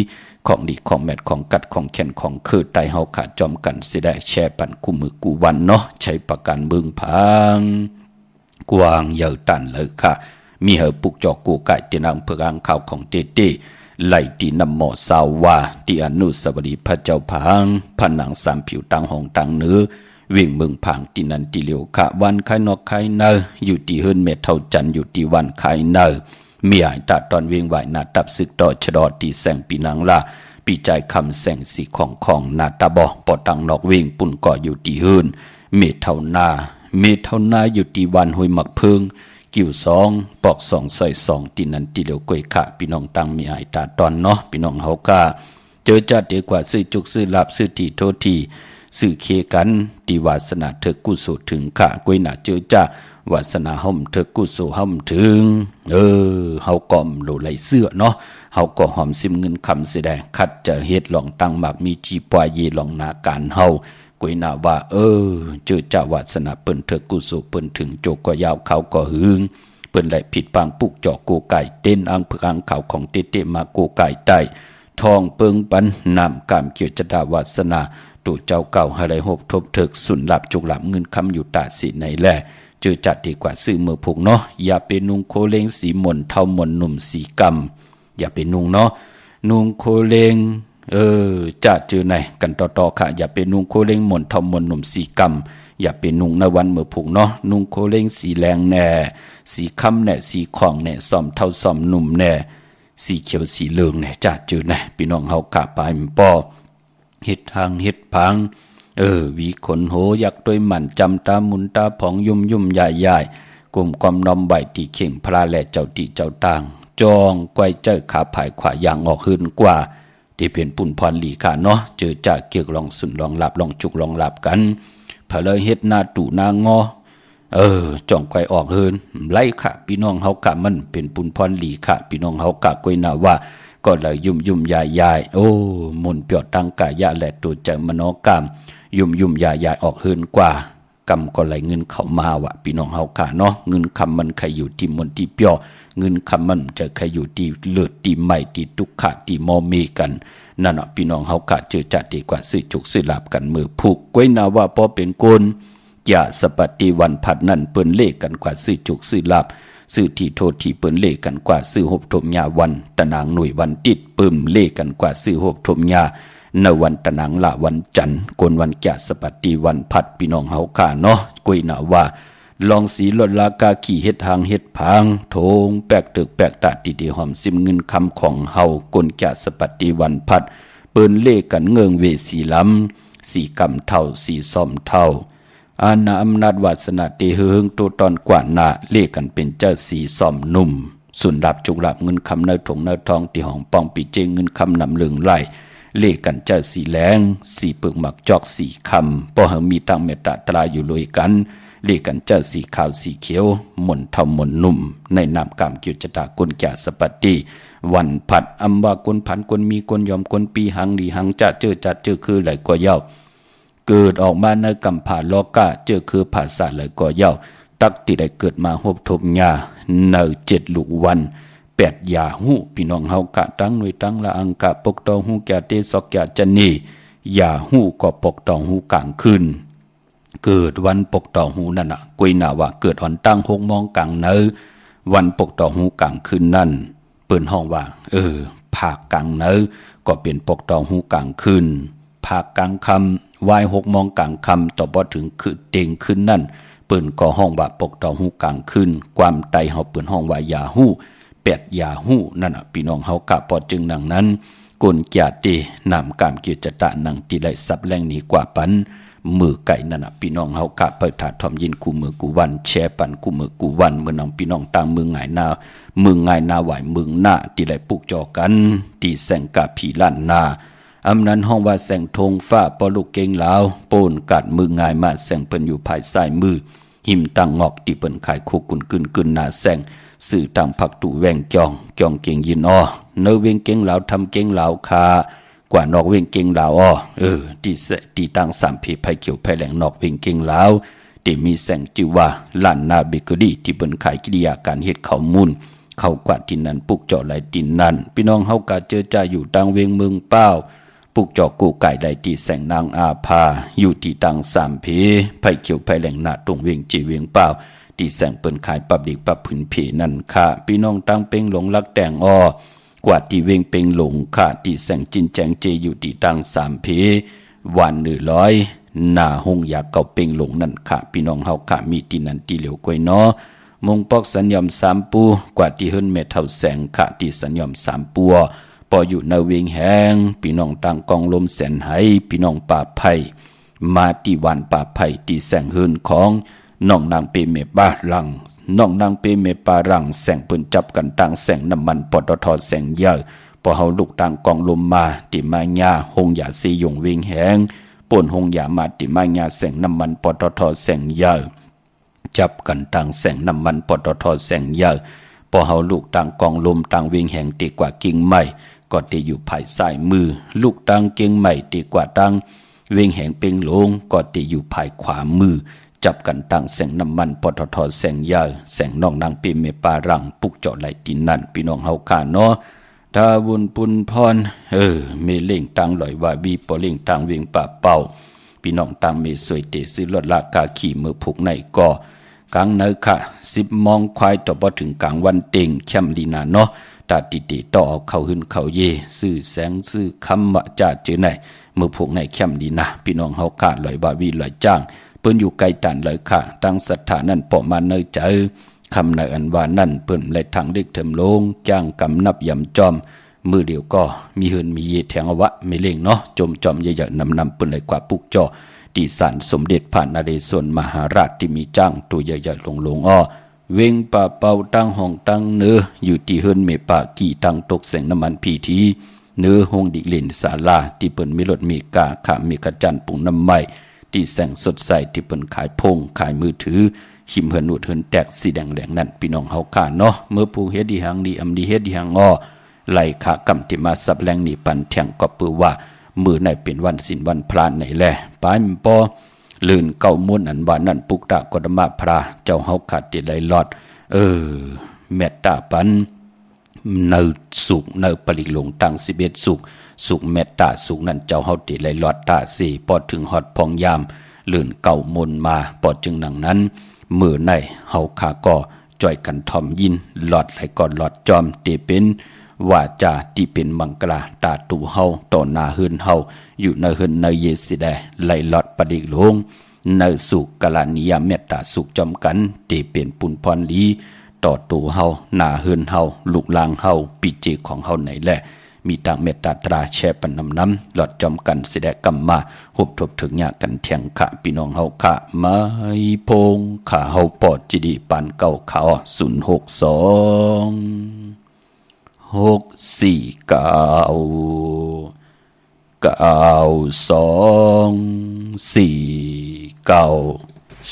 ของดีของแมดของกัดของแขนของคือไตเฮาขาดจอมกันสิได้แช่ปันคู่มือกูวันเนาะใช้ประกันเมืองพังกวางเยอะตันเลยค่ะมีเหอปุกจอกกูไก่ตีนังเพื่อข่าวของเต้ไล่ตีนำหมอสาววาที่อนุสาวรีย์พระเจ้าพังผนัง3ผิวตังห้องตังเนื้อวิ่งเมืองพังที่นันติเหลียวค่ะวันไข่นอกไข่เนออยู่ที่เฮิรนเมเท่าจันอยู่ที่วันไข่เนอมีหายตาตอนเวียงไหวนาตับศึกต่อชดอตีแสงปีนังละปีใจคำแสงสีของนาตาบอปอตังนอกเวียงปุ่นก่ออยู่ที่เฮิรนเมเท่านาอยู่ที่วันห้วยหมักเพิงกิ่ว2ปอก2ซอย2ที่นันติเหลียวกวยค่ะพี่น้องตังมีหายตาตอนเนาะพี่น้องเฮากะเจอจัดดีกว่าซื้อจุกซื้อลาบซื้อทีโทษทีสื่อเคกันตีวาสนาเธอกุศลถึงค่ะกวยหนาเจอจ้าวาสนาห่มเธอกุศลห่มถึงเฮาก่อมโลไหลเสื้อเนาะเฮาก็หอมซิมเงินคำเสดงคัดจะเฮ็ดหลองตั้งหมากมีจีปวายเยหลองนาการเฮากวยหนาว่าเจอจ้าวาสนาเปิ้นเธอกุศลเปิ้นถึงโจกก็ยาวเขาก็หึงเปิ้นไหลผิดปางปุกจอกโกไก่เต้นอังเพื่ออังเขาของเต้มาโกไก่ใต้ทองเปิงปันนำกามเกี่ยวจดาวาสนาตู่เจ้าเก่าให้ไรหบทบเถิกสุนหลับจุกหลับเงินคำอยู่ตาสีในแหละเจอจัดดีกว่าซื้อมือผูกเนาะอย่าเป็นนุ่งโคเลงสีหม่นเท่าหม่นหนุ่มสีกำอย่าเป็นนุ่งเนาะนุ่งโคเลงจะเจอไหนกันต่อค่ะอย่าเป็นนุ่งโคเลงหม่นเท่าหม่นหนุ่มสีกำอย่าเป็นนุ่งในวันมือผูกเนาะนุ่งโคเลงสีแรงแน่สีคำแน่สีของแน่ซ่อมเท่าซ่อมหนุ่มแน่สีเขียวสีเหลืองแน่จะเจอไหนพี่น้องเฮากะปายมันป้อเฮ็ดทางเฮ็ดพังวีขนโหยักด้วยหมันจำตามุนตาผองยุ่มใหญ่กลุ่มความนอมใบที่เข่งพระและเจ้าตีเจ้าต่างจองไกวเจ้าขาผายขวาอย่างออกหืนกว่าที่เป็นปุ่นพรหลีค่ะเนาะเจอจากเกี่ยวลองสุนลองหลับลองจุกลองหลับกันพะเลยเฮ็ดหน้าตู่หน้างอจ่องไกวออกหืนไล่ค่ะพี่น้องเฮากะมันเป็นปุ่นพรหลีค่ะพี่น้องเฮากะกวยนาว่าก็เลยยุ่มยายมนเปียวตังกายะและตัวใจมโนกรรมยุ่มยายออกหืนกว่ากรรมก็ไหลเงินเข้ามาวะพี่น้องเฮาค่ะเนาะเงินคำมันใครอยู่ที่มนที่เปียวเงินคำมันจะใครอยู่ที่เลือดที่ไม่ที่ทุกขะที่มอมีกันนั่นน่ะพี่น้องเฮาค่ะเจอจัดดีกว่าซื้อจุกซื้อลาบกันมือผูกไว้นาว่าพอเป็นคนอย่าสปฏิวันผัดนั่นเปิ้นเลขกันกว่าซื้อจุกซื้อลาบซื้อที่โทษที่เปิ้นเลขกันกว่าซื้อหบถมยาวันตะนางหน่วยวันติดปึ้มเลขกันกว่าซื้อหบถมยาในวันตะนางละวันจันทร์กวนวันแก่สปฏิวันพัดพี่น้องเฮาค่ะเนาะกุยน่ะว่าลองสีลดลากาขี่เฮ็ดทางเฮ็ดพังโถงแปลกตึกแปลกตาติหอมซิมเงินคำของเฮากวนแก่สปฏิวันพัดเปิ้นเลขกันเงิงเวสีล้ำสีกำเท่าสีซ่อมเท่าอาณาอำนาจวาสนาเตเฮงตัวตอนกว่านาเลขกันเป็นเจ้าสีซ่อมนุ่มสุนดับจุกหลับเงินคำเนื้อถงเนื้อทองที่ห้องปองปีเจงเงินคำนำเหลืองไหล เลกันเจ้าสีแหลงสีเปิงหมักจอกสีคำป้อเฮามีตังเมตตาตราอยู่เลยกันเลกันเจ้าสีขาวสีเขียวหม่นเท่าหม่นนุ่มในนามกามกิจตากุลแก่สปัตติวันผัดอัมวากลผันกลมีกลยอมกลปีหังดีหังจะเจอจัดเจอคือไหลกว่าเย้าเกิดออกมาในกำผ่าโลกะเจอคือภาษาไหลกว่าเย้าตักติได้เกิดมาหบทบญาใน7 ลูกวัน8 ยาหูพี่น้องเฮากะตั้งหน่วยตั้งละอังกะปกตองหูแก่เตสอกแก่จันนียาหูก็ปกตองหูกลางคืนเกิดวันปกตองหูนั่นน่ะกุยนาว่าเกิดอ่อนตั้ง6 โมงกลางเนอวันปกตองหูกลางคืนนั่นเปิ้นห้องว่าภาคกลางเนอก็เป็นปกตองหูกลางคืนภาคกลางค่ำวาย6 โมงกลางค่ำต่อบ่ถึงคือเต็งคืนนั่นเปิ้นก็ห้องว่าปกตองหูกลางคืนความไตเฮาเปิ้นห้องว่ายาหู8 ยาหูนั่นน่ะพี่น้องเฮากะปอจึงดังนั้นกลญาตินำกามกิจตะนังที่ได้สับแรงนี้กว่าปันมือไก่นั่นน่ะพี่น้องเฮากะเปิดถาทอมยินกูมือกูวันแชปันกูมือกูวันเมื่อนำพี่น้องตามมือง่ายนาไหวมือหน้าที่ได้ปลูกจอกันที่แสงกะผีล้านนาอำนั้นห้องว่าแสงธงฟ้าปอลูกเก่งลาวโปนกัดมือง่ายมาแสงเปิ้นอยู่ภายซ้ายมือหิมตังงอกที่เปิ้นขายคุกกุนกึนหน้าแสงสื่อต่างผักตูแวงจองเก่งยินเนเวงเก่งลาวทำเก่งลาวคากว่านอกเวงเก่งลาวที่ตั้ง3 ผีไผเขียวไผแหลงนอกเวงเก่งลาวที่มีแสงจิว่าล้านนาเบเกอรี่ที่เปิ้นขายกิริยาการเฮ็ดข้าวมูลเข้ากว่าดินนั้นปลูกเจาะไหลดินนั้นพี่น้องเฮากะเจอจ่าอยู่ตังเวงเมืองเป้าปลูกเจาะกูไก่ได้ที่แสงนางอาภาอยู่ที่ตั้ง3 ผีไผเขียวไผแหลงหน้าตรงเวงจีเวงเป้าที่แสงเปิ้นขายปับดิกปับผืนผีนั่นค่ะพี่น้องตั้งเป้งหลงลักแต่งกว่าที่เวงเป้งหลงค่ะที่แสงจินแจงเจอยู่ที่ตั้ง3 ผีวัน100หน้าหงยาเก่าเป้งหลงนั่นค่ะพี่น้องเฮาค่ะมีที่นั่นที่เหลียวกวยมงปอกสัญญอม3 ปูกว่าที่เฮิรนเมเท่าแสงค่ะที่สัญญอม3 ปัวปออยู่ในเวงแหงพี่น้องต่างกองลมแสนไหพี่น้องป่าไผ่มาที่วันป่าไผ่ที่แสงเฮิรนของน้องนางเปเมปารังน้องนางเปเมปารังแสงปืนจับกันต่างแสงน้ำมันปตทแสงเยอะพอเฮาลูกต่างกองลมมาติมาญาหงยาซียงเวงแหงป่นหงยามาติมาญาแสงน้ำมันปตทแสงเยอะจับกันต่างแสงน้ำมันปตทแสงเยอะพอเฮาลูกต่างกองลมต่างเวงแหงตีกว่ากิ่งไม้ก็ตีอยู่ภายซ้ายมือลูกต่างกิ่งไม้ตีกว่าต่างเวงแหงเป่งหลงก็ตีอยู่ภายขวามือจับกันตั้งแสงน้ำมันปตทแสงยาแสงน้องนางเปเมปารังปุกเจาะไหลดินนั่นพี่น้องเฮาค่าทาวุนปุนพรเมเล่งตังลอยว่าบีปอเล่งตังเวียงป่าเป่าพี่น้องตังเมสวยเตซื้อรถลากาขี่มือผูกในก่อกลางเนค่ะ10 โมงควายต่อบ่ถึงกลางวันเต็งแคมลีนาตาติต่อเข้าหึนเข้าเยซื้อแสงซื้อคำว่าจาเจอไหนมือผูกในแคมลีนาพี่น้องเฮาค่าลอยบาวีลอยจ้างเปิ้นอยู่ไกลตันเลยค่ะตั้งศรัทธานั่นปอมาเนยใจคำในอันว่านั่นเปิ้นและทางเด็กเถิมลงจ้างกำนับยำจอมมือเดียวก็มีเฮินมีเยแทงอวะไม่เล่งจมจอมใหญ่ๆนำเปิ้นเลยกว่าปุกจ่อที่ศาลสมเด็จพระนเรศวรมหาราชที่มีจ้างตัวใหญ่ๆลงเวงป่าเป่าตั้งห้องตั้งเนื้ออยู่ที่เฮินเมป่ากี่ตั้งตกแสงน้ำมันพีทีเนื้อห้องดิเลนศาลาที่เปิ้นมีรถมีกาขามีกระจันปุงน้ำไม้ที่แสงสดใสที่เปิ้นขายพงขายมือถือหิมเฮินนูดเฮินแตกสีแดงแหลงนั่นพี่น้องเฮาค่าเมื่อผู้เฮ็ดดีหังดีอำดีเฮ็ดดีหังไหลขากำที่มาสับแรงนี่ปันแทงก็ปือว่ามือในเป็นวันศีลวันพระไหนแลปายปอลื่นเก่ามุ่นอันว่านั่นปุกตะกฎมาพระเจ้าเฮาขาดที่ไหลลอดเมตตาปันเนสุกเนปริลงตั้ง11สุกเมตตาสุกนั่นเจ้าเฮาติไหลลอดตาสี่พอถึงฮอดพองยามลื่นเก่ามนมาปอจึงนังนั้นมือในเฮาขาก็จ่อยกันทอมยินหลอดไหลก่อนหลอดจอมตีเป็นว่าจาที่เป็นมังกราตาตูเฮาต่อหน้าเฮือนเฮาอยู่ในเฮือนในเยสิแดไหลหลอดปดิลงในสุกกลานิยเมตตาสุกจอมกันตีเป็นปุนพรลีต่อตัวเฮาหน้าเฮือนเฮาลูกลางเฮาปิเจของเฮาไหนแหละมีต่างเมตตาตราแช่ปันน้ำหลอดจอมกันเสดกรรมมาหบทบถึงยากันเทียงขะพี่น้องเฮาขะมาพงขาเฮาปอดจิดีปันเก่าขาว062 649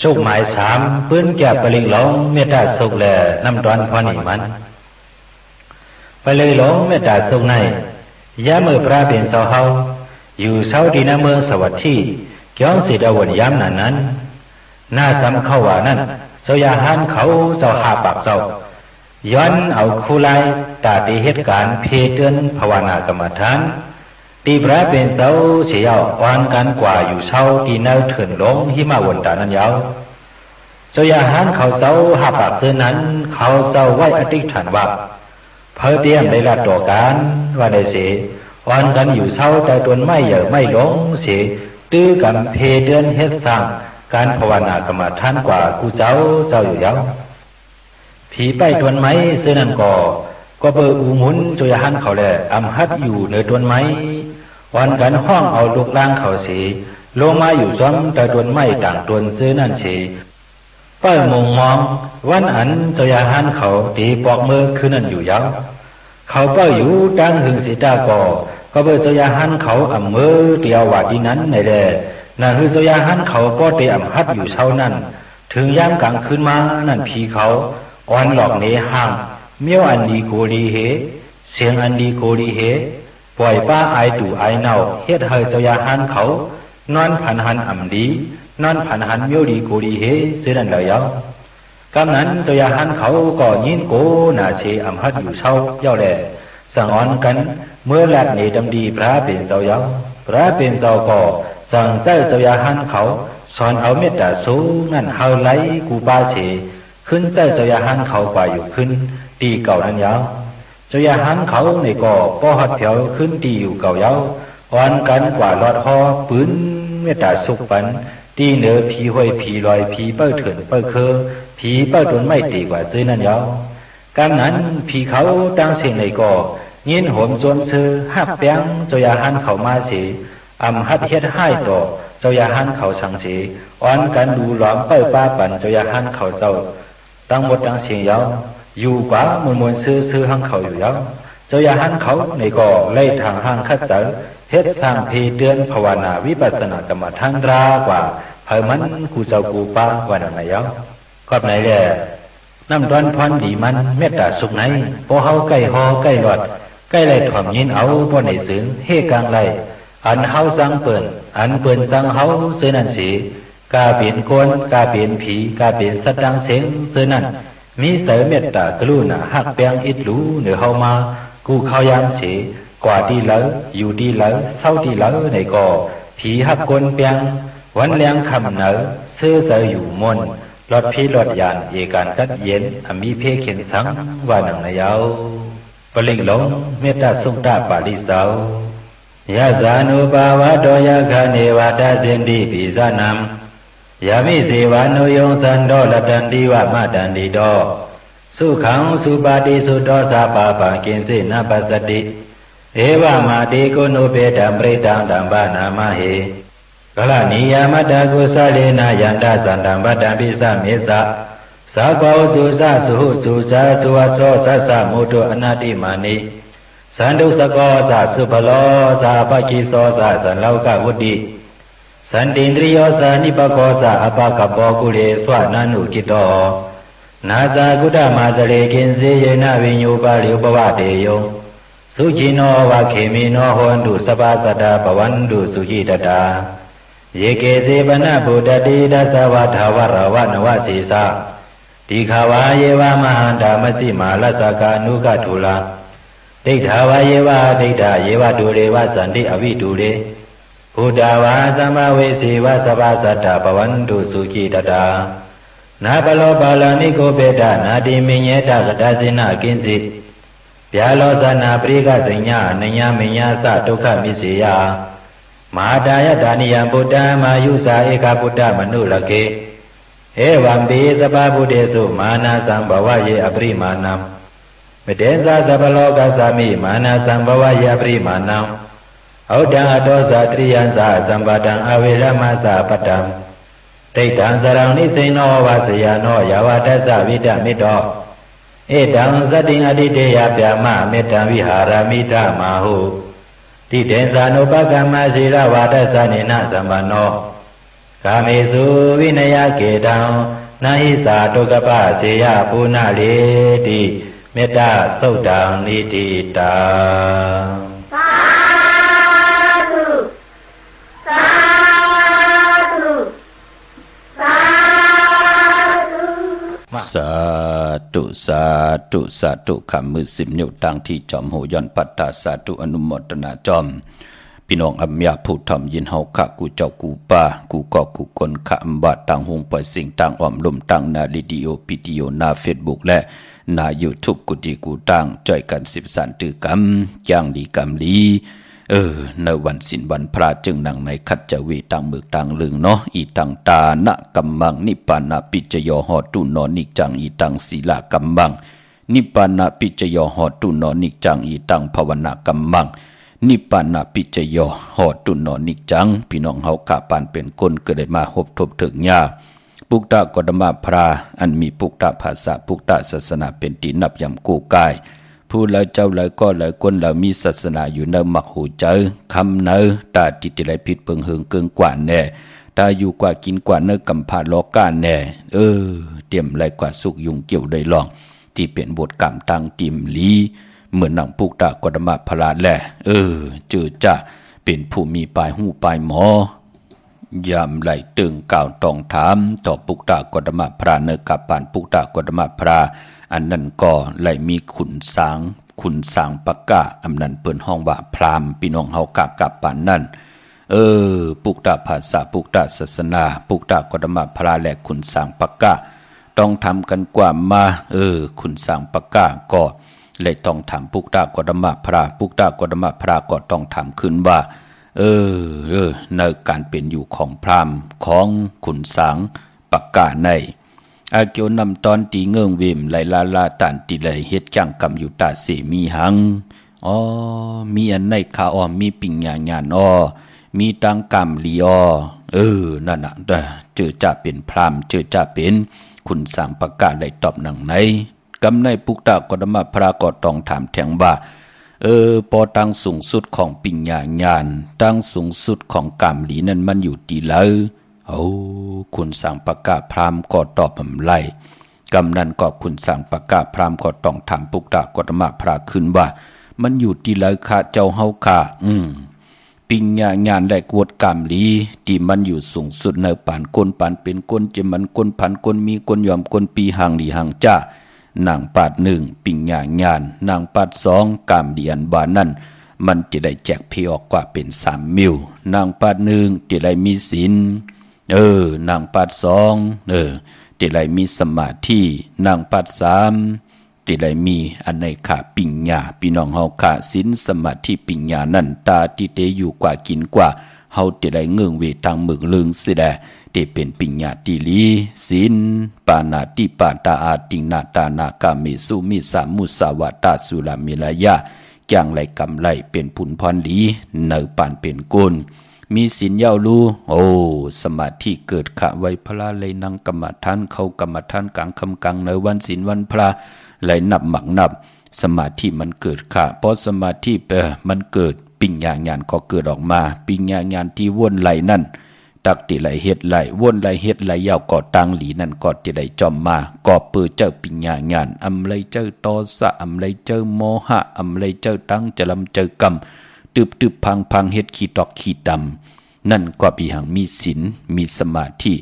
สุขหมายสามปื้นแก่ปลิงหลงเมตตาสุขแลน้ำดอนพอนี่มันปลิงหลงเมตตาสุขในยามมือพระเป็นเสาเฮาอยู่เสาดีนาเมืองสวัสดิ์เกี่ยวสิดาวนยามนั้นน่าสำเข้าว่านั้นเจ้าอยาหันเขาเจ้าหาปากเจ้าย้อนเอาคู่ไล่ตาตีเหตุการณ์เพเตือนภาวนากรรมฐานตีพระเป็นเสาเสียวอ่อนกันกว่าอยู่เช้าตีเนื้อเถื่อนลงหิมะวนตานั้นยาวเจ้าอยาหันเขาเจ้าหาปากเสื้อนั้นเขาเจ้าไหวอธิษฐานว่าเพื่อเตรียมได้ละต่อการว่าได้เสียอ่อนกันอยู่เช้าแต่ตนไม่เหย่อไม่หลงเสียตื้อกันเพเตือนเฮ็ดสร้างการภาวนากรรมฐานกว่ากูเจ้าอยู่ยาวผีไปตวนไม้เสื้อนั้นก็เบออูหมุนจอยหันเขาแหละอำหัดอยู่เนื้อตวนไม้วันกันห้องเอาลูกล่างเขาสีลงมาอยู่ซ้อมแต่ตวนไม้ต่างตวนเสื้อนั่นสีเป้ามองวันอันจอยหันเขาตีปอกมือคือนั่นอยู่ยาวเขาเป้าอยู่ดังหึงสีตาก็เบอจอยหันเขาอำมือเตียววัดที่นั้นในแดนั่นคือจอยหันเขาก็เตะอำหัดอยู่เช้านั้นถึงยามกลางคืนมานั่นผีเขาอ่อนหลอกเนห้างเมียวอันดีโกดีเหเสียงอันดีโกดีเหปล่อยป้าไอตู่ไอเน่าเฮ็ดให้เจ้ายาหันเขานอนผันหันอ่ำดีนอนผันหันเมียวดีโกดีเหเสียนั่นแล้วกำนั้นเจ้ายาหันเขาก็ยินโกนาเชอ่ำหัดอยู่เช้าเย้าแหล่สั่งอ่อนกันเมื่อหลัดเนดำดีพระเป็นเจ้าเย้าพระเป็นเจ้าก็สั่งเจ้ายาหันเขาสอนเอาเมตตาสูงนั่นเฮาไหลกูป้าเชขึ้นเจ้ายาหันเขาไปอยู่ขึ้นตีเก่านั้นยาวเจ้ายาหันเขาในก่อป้อหัดเผียวขึ้นตีอยู่เก่ายาวอ่อนกันกว่าลอดหอปืนเมตตาสุกปันตีเหนือผีห้วยผีลอยผีเปิ้ลเถื่อนเปิ้ลเคอผีเปิ้ลตนไม่ตีกว่าซื้อนั้นยาวการนั้นผีเขาตั้งเสียงในก่อยินโหมจนซื้อหักแป้งเจ้ายาหันเขามาสีอำหัดเฮ็ดให้ต่อเจ้ายาหันเขาสังสีอ่อนกันดูหลอมเปิ้ลป้าปันเจ้ายาหันเขาเจ้าตั้งหมดตั้งเสียงยาวอยู่กว่ามวลซื้อหังเขาอยู่ยาวเจ้ายาหันเขาในก่อไล่ทางห้างคัดเจอเฮ็ดสร้างเพเดือนภาวนาวิปัสสนากรรมฐานรากว่าเผยมันกูเจ้ากูป้าวันไหนยาวก็ไหนแหละน้ำร้อนพรดีมันเมตตาสุขไหนพอเฮาใกล้หอใกล้หลอดใกล้ไล่ถ่อมยินเอาบ่ในซึ้งเฮกลางไล่อันเฮาสังเปิ่นอันเปิ่นสังเฮาซื้อนั่นสิกาเปลี่ยนคนกาเปลี่ยนผีกาเปลี่ยนสัตว์ดังเสียงซื้อนั่นมีเสเมตตากรุณาหักแปลงอิดรู้เหนือเฮามากูเขายามเสกว่าดีเหลออยู่ดีเหลอเศร้าดีเหลอในก่อผีหักกลแปลงวันแรงคำเหนือซื้อเสอยู่มนรถพีรถยานเอการกัดเย็นมีเพเข็นสังว่าหนังนายาวปลิงหลงเมตตาสุงตาปาลิสาวยาสานุปาวะโดยคาเนวาตาเสนดีปิสานามยามิเสวานุยงสันโดลตันติวะมาตันติโดสุขังสุปาติสุโตสาปาปังกินสินาปัสสติเอวะมาติโกนุเปตัมปริตังดัมบานามะเหกลานิยามัตตกุสเลนะยันตสันตัมปัตตัมปิสะเมสะสาโกสุสะสุหุสุสะสุวัสโสสัสสะมุตุอนาติมานิสันตุสโกสะสุภโลสะปะกิโสสะสันโลกวุติสันตินทริโยสานิปโกสะอปะกปโปกุเลสวะนานุกิโตนาสากุตมาสเลกินเสยนะวิญญูปาริอุปวะเตโยสุจิโนวะเขมิโนโหนตุสปาสัตตาปวันตุสุจิตตาเยเกเสปนะบุตติดัสสวะทาวรวะนวะสีสาติขาวาเยวะมหันตามสิมาลัสสกานุกทุลาดိဋ္ဌาวาเยวะดိဋ္ဌเยวะดุเรวะสันติอวิดุเรพุทธาวาสัมมาเวสีวะสภาสัตตปวันตุสุจิตตานาปโลปาลานิโกเปตานาติมิญเยตกตสินากินสิဗျာလောဇနာပရိကစိညာနညာမညာစဒုက္ခမိစေယမဟာတာယဒါနိယံဗုဒ္ဓမာယုစာဧကဗုဒ္ဓမနုလကေဧဝံပိသဗ္ဗဗုဒ္ဓေသုမာနာသံဘဝယေအပရိမာဏံမတေသသဗ္ဗလောကသမိမာနာသံဘဝယေအပရိမာဏံဩဒံအတောဇာတရိယံသာသံပါတံအဝေရမသပတ္တံဒိဋ္ဌံသရံနိသိဏောဝါစယနောယဝတ္တသဝိတမိတောဧတံသတ္တိအတိတေယဗျာမမေတ္တံဝိဟာရမိဓမ္မာဟု တိတေသနုပကမ္မရှိရဝါဒသနေနသမ္ပနောကာမေစုဝိနယကေတံနာဟိသာတုကပစေယပုဏ္ဏလေတိမေတ္တာသုတ်တံနိတိတာสาธุสาธุสาธุคำมือ10 นิ้วตั้งที่จอมโหย้อนปัตตาสาธุอนุโมทนาจอมพี่น้องอัมยาผู้ทำยินเฮาขะกูเจ้ากูป่ากูก็กูคนขะอัมบะต่างหงปล่อยสิ่งต่างอ้อมลมต่างนาลิดิโอพิดิโอนาเฟซบุ๊กและนายูทูบกูดีกูตั้งจ่อยกัน10 สันตือกำย่างดีกำลีในวันสินวันพระจึงนั่งในขัดจวีต่างมือต่างลึงเนาะอีตังตานะกัมมังนิปปานะปิจโยหอตุนอนิจังอีตังศีลากัมมังนิปปานะปิจโยหอตุนอนิจังอีตังภาวนากัมมังนิปปานะปิจโยหอตุนอนิจังพี่น้องเฮากะปานเป็นคนก็ได้มาพบทบถึงญาปุกตะกฎมาพราอันมีปุกตะภาษาปุกตะศาสนาเป็นที่นับยำกูกายผู้หลายเจ้าหลายก็หลายคนเรามีศาสนาอยู่ในหมักหูเจอคำเนอตาติดไรผิดเปิงเฮิงเกิงกว่าแน่ตาอยู่กว่ากินกว่าเนื้อกำพาล้อก้านแน่เตรียมไรกว่าสุกยุงเกี่ยวได้ลองที่เป็นบทกรรมตั้งติมลีเหมือนหนังปุกตะกฎมาพราแหละเจอจะเป็นผู้มีปลายหูปลายหมอยามไหลตึงก่าวต้องถามต่อปุกตะกฎมาพราเนื้อกับปานปุกตะกฎมาพราอันนั้นก็ไหลมีขุนสางปากกะอำนั้นเปิ้นห้องว่าพราหมณ์พี่น้องเฮากะกับปานนั้นปุกตะภาษาปุกตะศาสนาปุกตะกฎมาพราและขุนสางปากกะต้องทำกันกว่ามาขุนสางปากกะก็เลยต้องถามปุกตะกฎมาพราปุกตะกฎมาพราก็ต้องถามขึ้นว่าในการเป็นอยู่ของพราหมณ์ของขุนสางปากกะในอาเกียวนำตอนตีเงื่องเวมไหลลาตันตีไหลเฮ็ดจังกำอยู่ตาเสมีหังมีอันในขามีปิ่งญาณมีตังกำลีนั่นน่ะเจอจะเป็นพราหมณ์เจอจะเป็นคุณสางประกาศไหลตอบหนังไหนกำในปุกตะกฎมาพระก็ต้องถามแทงว่าปอตังสูงสุดของปิ่งญาณตังสูงสุดของกำลีนั้นมันอยู่ที่ไหนคุณสางปากกาพรามก็ตอบอำไลกำนั้นก็คุณสางปากกาพรามก็ต้องถามปุกตะกฎมาพระขึ้นว่ามันอยู่ที่ไหนคะเจ้าเฮาค่ะปิงญาณและกวดกามลีที่มันอยู่สูงสุดในปานก้นปานเป็นก้นจะมันก้นพันก้นมีก้นยอมก้นปีห่างหลีห่างจ้านางปาด1ปิงญาณนางปาด2กามดีอันบานั่นมันจะได้แจกพี่ออกกว่าเป็น3 มิลนางปาด1จะได้มีศีลนางปัด2ติไลมีสมาธินางปัด3ติไลมีอันในขาปิญญาพี่น้องเฮาขาศีลสมาธิปิญญานั่นตาที่เตอยู่กว่ากินกว่าเฮาติไลเงื่องเวทางมึกลึงสิแดที่เป็นปิญญาติลีศีลปานาติปาตาอาตินาตานากาเมสุมิสามุสาวาตาสุลามิลายะอย่างไรกำไรเป็นผุนพรลีเนอปานเป็นกุลมีศีลเย้ารู้สมาธิเกิดขะไว้พระเลยนั่งกรรมฐานเข้ากรรมฐานกลางคำกลางในวันศีลวันพระเลยนับหมักนับสมาธิมันเกิดขะเพราะสมาธิมันเกิดปิญญาญาณก็เกิดออกมาปิญญาญาณที่วนไหลนั่นตักติไหลเฮ็ดไหลวนไหลเฮ็ดไหลยาวก่อตังหลีนั่นก็ติไหลจอมมาก่อเปื้อเจ้าปิญญาญาณอำไรเจ้าโทสะอำไรเจ้าโมหะอำไรเจ้าตั้งจะลำเจ้ากรรมตึบพังเฮ็ดขี้ตอกขี้ดำนั่นก็ปีหังมีศีลมีสมาธิ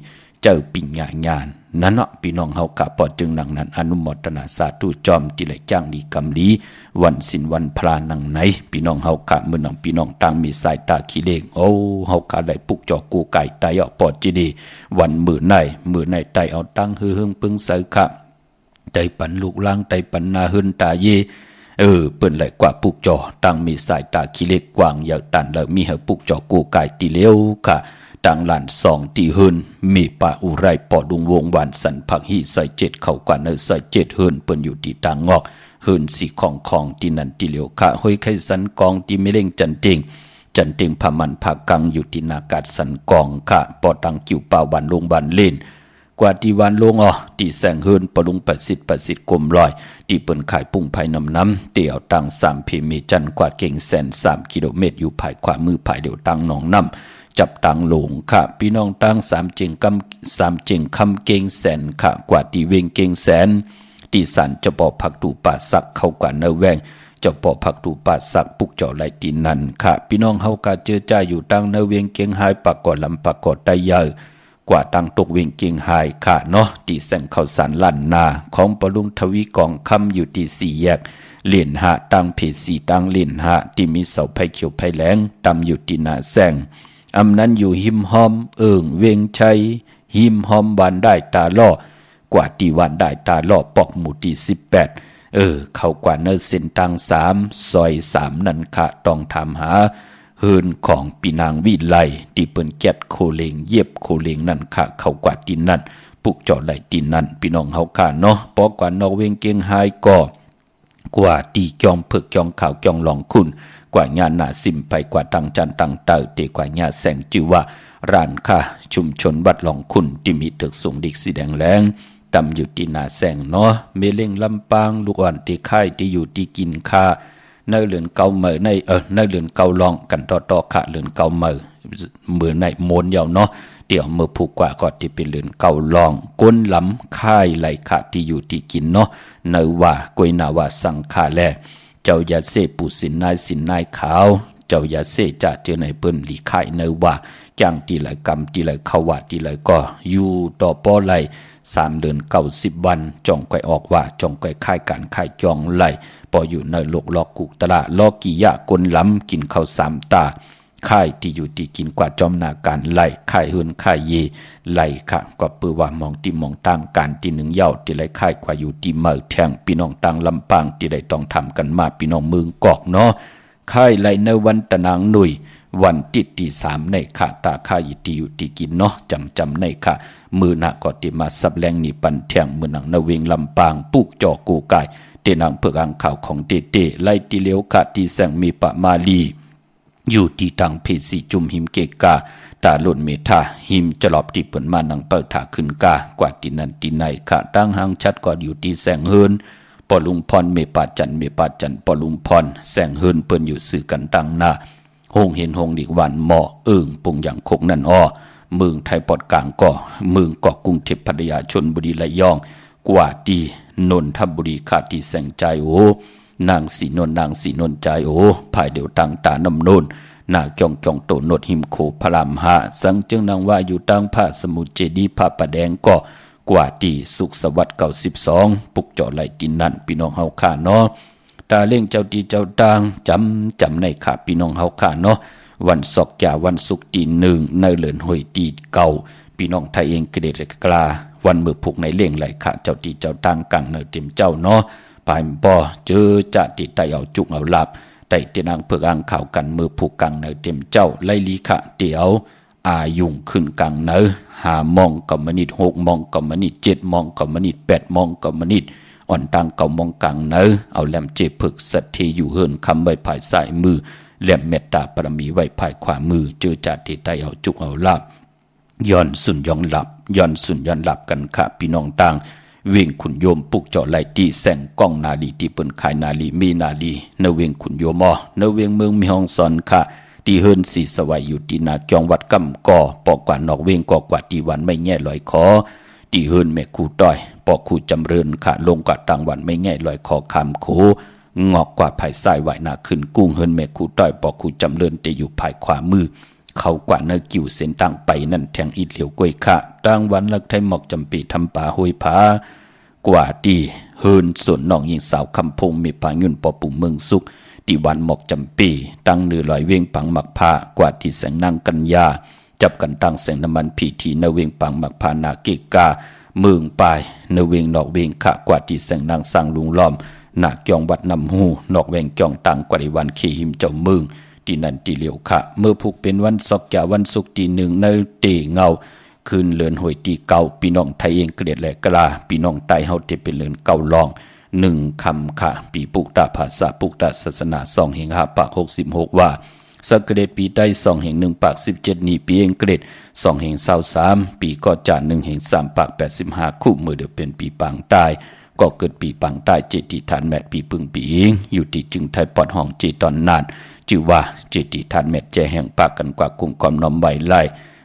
เจ้าปิญญาญาณนั่นเนาะพี่น้องเฮากะปอจึงนังนั้นอนุโมทนาสาธุจอมติไหลจ้างดีกำลีวันศีลวันพระนังไหนพี่น้องเฮากะมื้อนังพี่น้องต่างมีสายตาขี้เลงเฮากะได้ปุกจอกูไก่ตายเอาปอจิดีวันมื้อในไตเอาตั้งฮือหึงปึงเสยค่ะไตปันลูกล้างไตปันนาหึนตาเยเปิ้นไหลกว่าปุกจอตั้งมีสายตาขี้เล็กกว้างยาวตันแล้วมีเฮปุกจอกูไก่ตีเลี้ยวค่ะต่างหลาน2ตีหึนมีป่าอุไรปอดุงวงหวานสันผักหีใส่7เข้ากว่าในใส่7หึนเปิ้นอยู่ที่ต่างงอกหึนสีของที่นั่นตีเลี้ยวค่ะห้อยไข่สันกองที่ไม่เล่งจันติงพามันผักกังอยู่ที่นากาศสันกองค่ะปอตังกิ่วป่าวันลงบันเล่น กว่าที่วันลงที่แสงเฮินปลุง80กลมลอยที่เปิ้นขายปุ่งภายน้ำเตี่ยวตัง3เพเมจันกว่าเก่งแสน3กิโลเมตรอยู่ภายขวามือภายเดียวตังหนองน้ำจับตังหลงค่ะพี่น้องตัง3เจงคำเก่งแสนค่ะกว่าที่เวงเก่งแสนที่สันจะบอกผักตูป่าสักเข้ากว่าเนแวงเจ้าปอผักตูป่าสักปุกเจ้าไหลตีนันค่ะพี่น้องเฮากาเจอใจอยู่ตังเนเวียงเกียงไฮปากกอดลำปากกอดไตเยอะกว่าตังตกเวียงเกียงไฮค่ะเนาะที่แสงข้าวสารลั่นนาของปลุงทวีกองคำอยู่ที่4แยกเหรียญหะตังเพสีตังเหรียญหะที่มีเสาไผ่เขียวไผ่แหลงตำอยู่ที่หน้าแสงอำนั้นอยู่หิมหอมเวียงชัยหิมหอมวันได้ตาล่อกว่าที่วันได้ตาล่อปอกหมู่ที่18เข้ากว่าเนเส้นทาง3ซอย3นั่นค่ะต้องทำหาเฮินของปีนางวิไลที่เปิ้นแก๊ดโคเลงเย็บโคเลงนั่นค่ะเข้ากว่าดินนั่นปุกเจาะไหลดินนั่นพี่น้องเฮาค่ะเนาะปอกว่านอกเวียงเกียงไฮก็กว่าตีจอมเผือกจอมขาวจอมหลองคุณกว่าญาณาซิมไปกว่าตังจันตังเตอเตกว่าญาแสงจือว่าร้านค่ะชุมชนวัดหลองคุณที่มีตึกสูงดิกสีแดงแรงตำอยู่ที่นาแสงเนาะเมเล่งลำปางลูกอ่อนที่ค่ายที่อยู่ที่กินค่าในเรือนเก่าเมื่อในเรือนเก่าลองกันต่อค่ะเรือนเก่าเมื่อในโมนยาวเนาะเดี๋ยวเมื่อผูกกว่าก็ที่เป็นเรือนเก่าลองก้นลำค่ายไหลค่ะที่อยู่ที่กินเนาะเนว่ากวยนาว่าสังขาแลเจ้าอย่าเสปูสินนายขาวเจ้าอย่าเสจะเจอในเปิ้นหลีค่ายเนว่าจ้างตีไหลกรรมตีไหลเขาว่าตีไหลก็อยู่ต่อป้อไหล3 เดือน90 วันจ่องก่อยออกว่าจ่องก่อยค่ายการค่ายจองไหลพออยู่ในโลกลอกกุกตะละลอกกิยะกลล้ำกินข้าว3 ตาค่ายที่อยู่ที่กินกว่าจอมนาการไหลค่ายเฮือนค่ายเยไหลค่ะก็เปือว่ามองที่มองต่างการที่1เย้าที่ไหลค่ายกว่าอยู่ที่เมืองแทงพี่น้องต่างลำปางที่ได้ต้องทำกันมาพี่น้องเมืองกอกเนาะค่ายไหลในวันตะนางหนุ่ยวันที่3ในค่ะตาค่ายที่อยู่ที่กินเนาะจำในค่ะมือหน้าก็ที่มาสับแรงนี่ปันแทงมือหนังนาเวงลำปางปุกจอกูกายเตนังเพื่ออ่างข่าวของเตไล่ที่เลี้ยวค่ะที่แสงมีปะมาลีอยู่ที่ทางเพสีจุมหิมเกกาตาลุนเมธาหิมจะหลอบที่เปิ่นมานังเปิดถาขึ้นกากว่าที่นั่นที่ไหนค่ะตั้งหางชัดก็อยู่ที่แสงเฮินปอลุงพรเมปาจันปอลุงพรแสงเฮินเปิ้นอยู่สื่อกันตั้งหน้าหงเห็นหงดีกวันหมอปุ่งอย่างคกนั่นเมืองไทยปอดกลางก็เมืองเกาะกรุงเทพพัทยาชลบุรีระยองกว่าที่นนทบุรีขาดที่แสงใจนางสีนนใจภายเดียวตังตาน้ำโนนนาจองโตโนดหิมโคพระรามหาสังจึงนางว่าอยู่ตังพระสมุทรเจดีพระประแดงก็กว่าที่สุขสวัสดิ์92ปุกเจาะไหลดินนั่นพี่น้องเฮาค่ะเนาะตาเล่งเจ้าดีเจ้าดังจำในค่ะพี่น้องเฮาค่ะเนาะวันศกจ่าวันศุกร์ที่1ในเลือนหวยตีเก่าพี่น้องไทยเองกระเดกกลาวันมือผูกในเล่งไหลค่ะเจ้าดีเจ้าดังกังเนเต็มเจ้าเนาะปายบ่เจอจะติดไตเอาจุกเอาลับไต่เตนางเพื่ออ่างข่าวกันมือผูกกังเนเต็มเจ้าไล่ลีค่ะเดี๋ยวอายุงขึ้นกังเน5 มองกับมนิด6 มองกับมนิด7 มองกับมนิด8 มองกับมนิดอ่อนตังเก่ามองกังเนเอาแหลมเจ็บผึกสัตเทอยู่เฮินคำไว้ภายซ้ายมือแหลมเมตตาปรมีไว้ภายขวามือเจอจ่าติดไตเอาจุกเอาลับย้อนสุนย้อนหลับกันค่ะพี่น้องต่างเวียงขุนโยมปุกเจาะไหลที่แสงกล้องนาลีที่เปิ้นขายนาลีมีนาลีเนเวียงขุนโยมเนเวียงเมืองมีห้องสอนค่ะที่เฮิรนสีสวัยอยู่ที่นาจองวัดกำก่อปอกกว่านอกเวียงก่อกว่าที่วันไม่แง่ลอยคอที่เฮิรนแม่คูต้อยปอกคูจำเริญค่ะลงกว่าต่างวันไม่แง่ลอยคอคำโขงอกกว่าภายซ้ายไหวหน้าขึ้นกุ้งเฮิรนแม่คูต้อยปอกคูจำเริญแต่อยู่ภายขวามือเขากว่าเนื้อกิ่วเส้นตั้งไปนั่นแทงอิดเหลียวกล้วยค่ะต่างวันลักไทยหมอกจำปีทำป่าห้วยผากว่าที่เฮิรนส่วนน้องยิงสาวคำพงมีปางยุ่นปอปุ่มเมืองสุขที่วันหมอกจำปีตั้งเนื้อลอยเวียงปังหมักผ้ากว่าที่แสงนางกัญญาจับกันตั้งแสงน้ำมันผีทีเนเวียงปังหมักผ้านาเกกาเมืองปลายเนเวียงนอกเวียงขะกว่าที่แสงนางสร้างลุงล้อมหนักจองวัดนำหูนอกเวียงจองตังกว่าที่วันขี่หิมเจ้าเมืองที่นั่นที่เหลียวค่ะเมื่อผูกเป็นวันศกจ่าวันศุกร์ที่1ในเตเงาคืนเลือนหวยตีเก่าพี่น้องไทยเองเกลียดแหลกกลาพี่น้องไตเฮาที่เป็นเลือนเก่าลอง1 คำค่ะปีปุกตาภาษาปุกตาศาสนา2 เฮงหาปาก66ว่า สักเกรดปีใต้2แห่ง1ปาก17นี่ปีเองเกรด2แห่ง23ปีก็จาน1แห่ง3ปาก85คู่มือเดือเป็นปีปังใต้ก็เกิดปีปังใต้เจติฐานแมทปีปึงปีเองอยู่ที่จึงไทยปอดห้องเจตอนนานจื่อว่าเจติฐานแมทแจแห่งปากกันกว่ากุมความน้อมไว้ไล่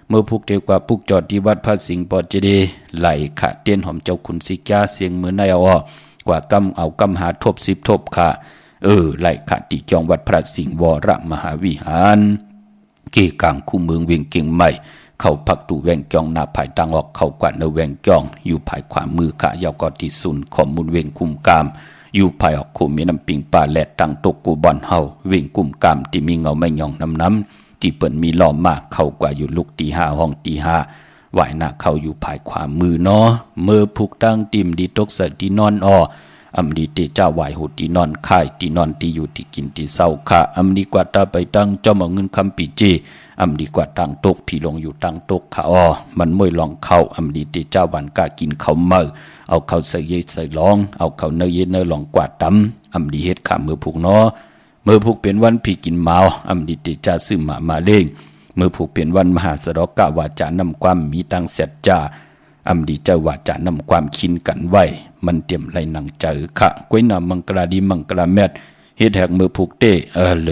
เมื่อพุกเดียวกว่าพุกจอดที่วัดพระสิงห์ปอดเจดีไหลขะเตียนหอมเจ้าคุณสิกาเสียงมือในเอากว่ากำเอากำหาทบ10ทบค่ะไหลขะติจองวัดพระสิงห์วรมหาวิหารเกกลางคู่เมืองเวียงเก่งใหม่เข้าพักตู่แวงจองหน้าภายตังออกเข้ากว่าในแวงจองอยู่ภายขวามือขะยาวกอที่ศูนย์ข้อมูลเวียงคุมกามอยู่ภายออกโคมีน้ำปิงป่าแหลดตังตกกูบอนเฮาเวียงกุมกามที่มีเงาไม่ยองน้ำที่เปิ่นมีล้อมมากเข้ากว่าอยู่ลุกตี5ห้องตี5ไหวหน้าเข้าอยู่ภายขวามือเนาะเมื่อผูกตั้งติมดีตกเสตีนอนอัมดีเตเจ้าไหวหูตีนอนค่ายตีนอนตีอยู่ที่กินที่เศร้าค่ะอัมดีกว่าตาไปตั้งเจ้ามาเงินคำปีเจอัมดีกว่าตั้งตกพี่ลงอยู่ตั้งตกค่ะมันมวยลองเข้าอัมดีเตเจ้าวันกากินเขาเมื่อเอาเขาใส่เยใส่ลองเอาเขาเนยเนยลองกว่าตำอัมดีเฮ็ดขามือผูกเนาะเมื่อผูกเป็นวันพี่กินเมาอัมดีเตเจ้าซื้อมาเล่งเมื่อผูกเป็นวันมหาสรกะวาจานำความมีตังเสร็จจ้าอัมดีเจ้าว่าจะนำความคินกันไว้มันเตรียมไรหนังเจอค่ะก้วยนำมังกราดีมังกราแมดเฮ็ดแหกมือผูกเตเล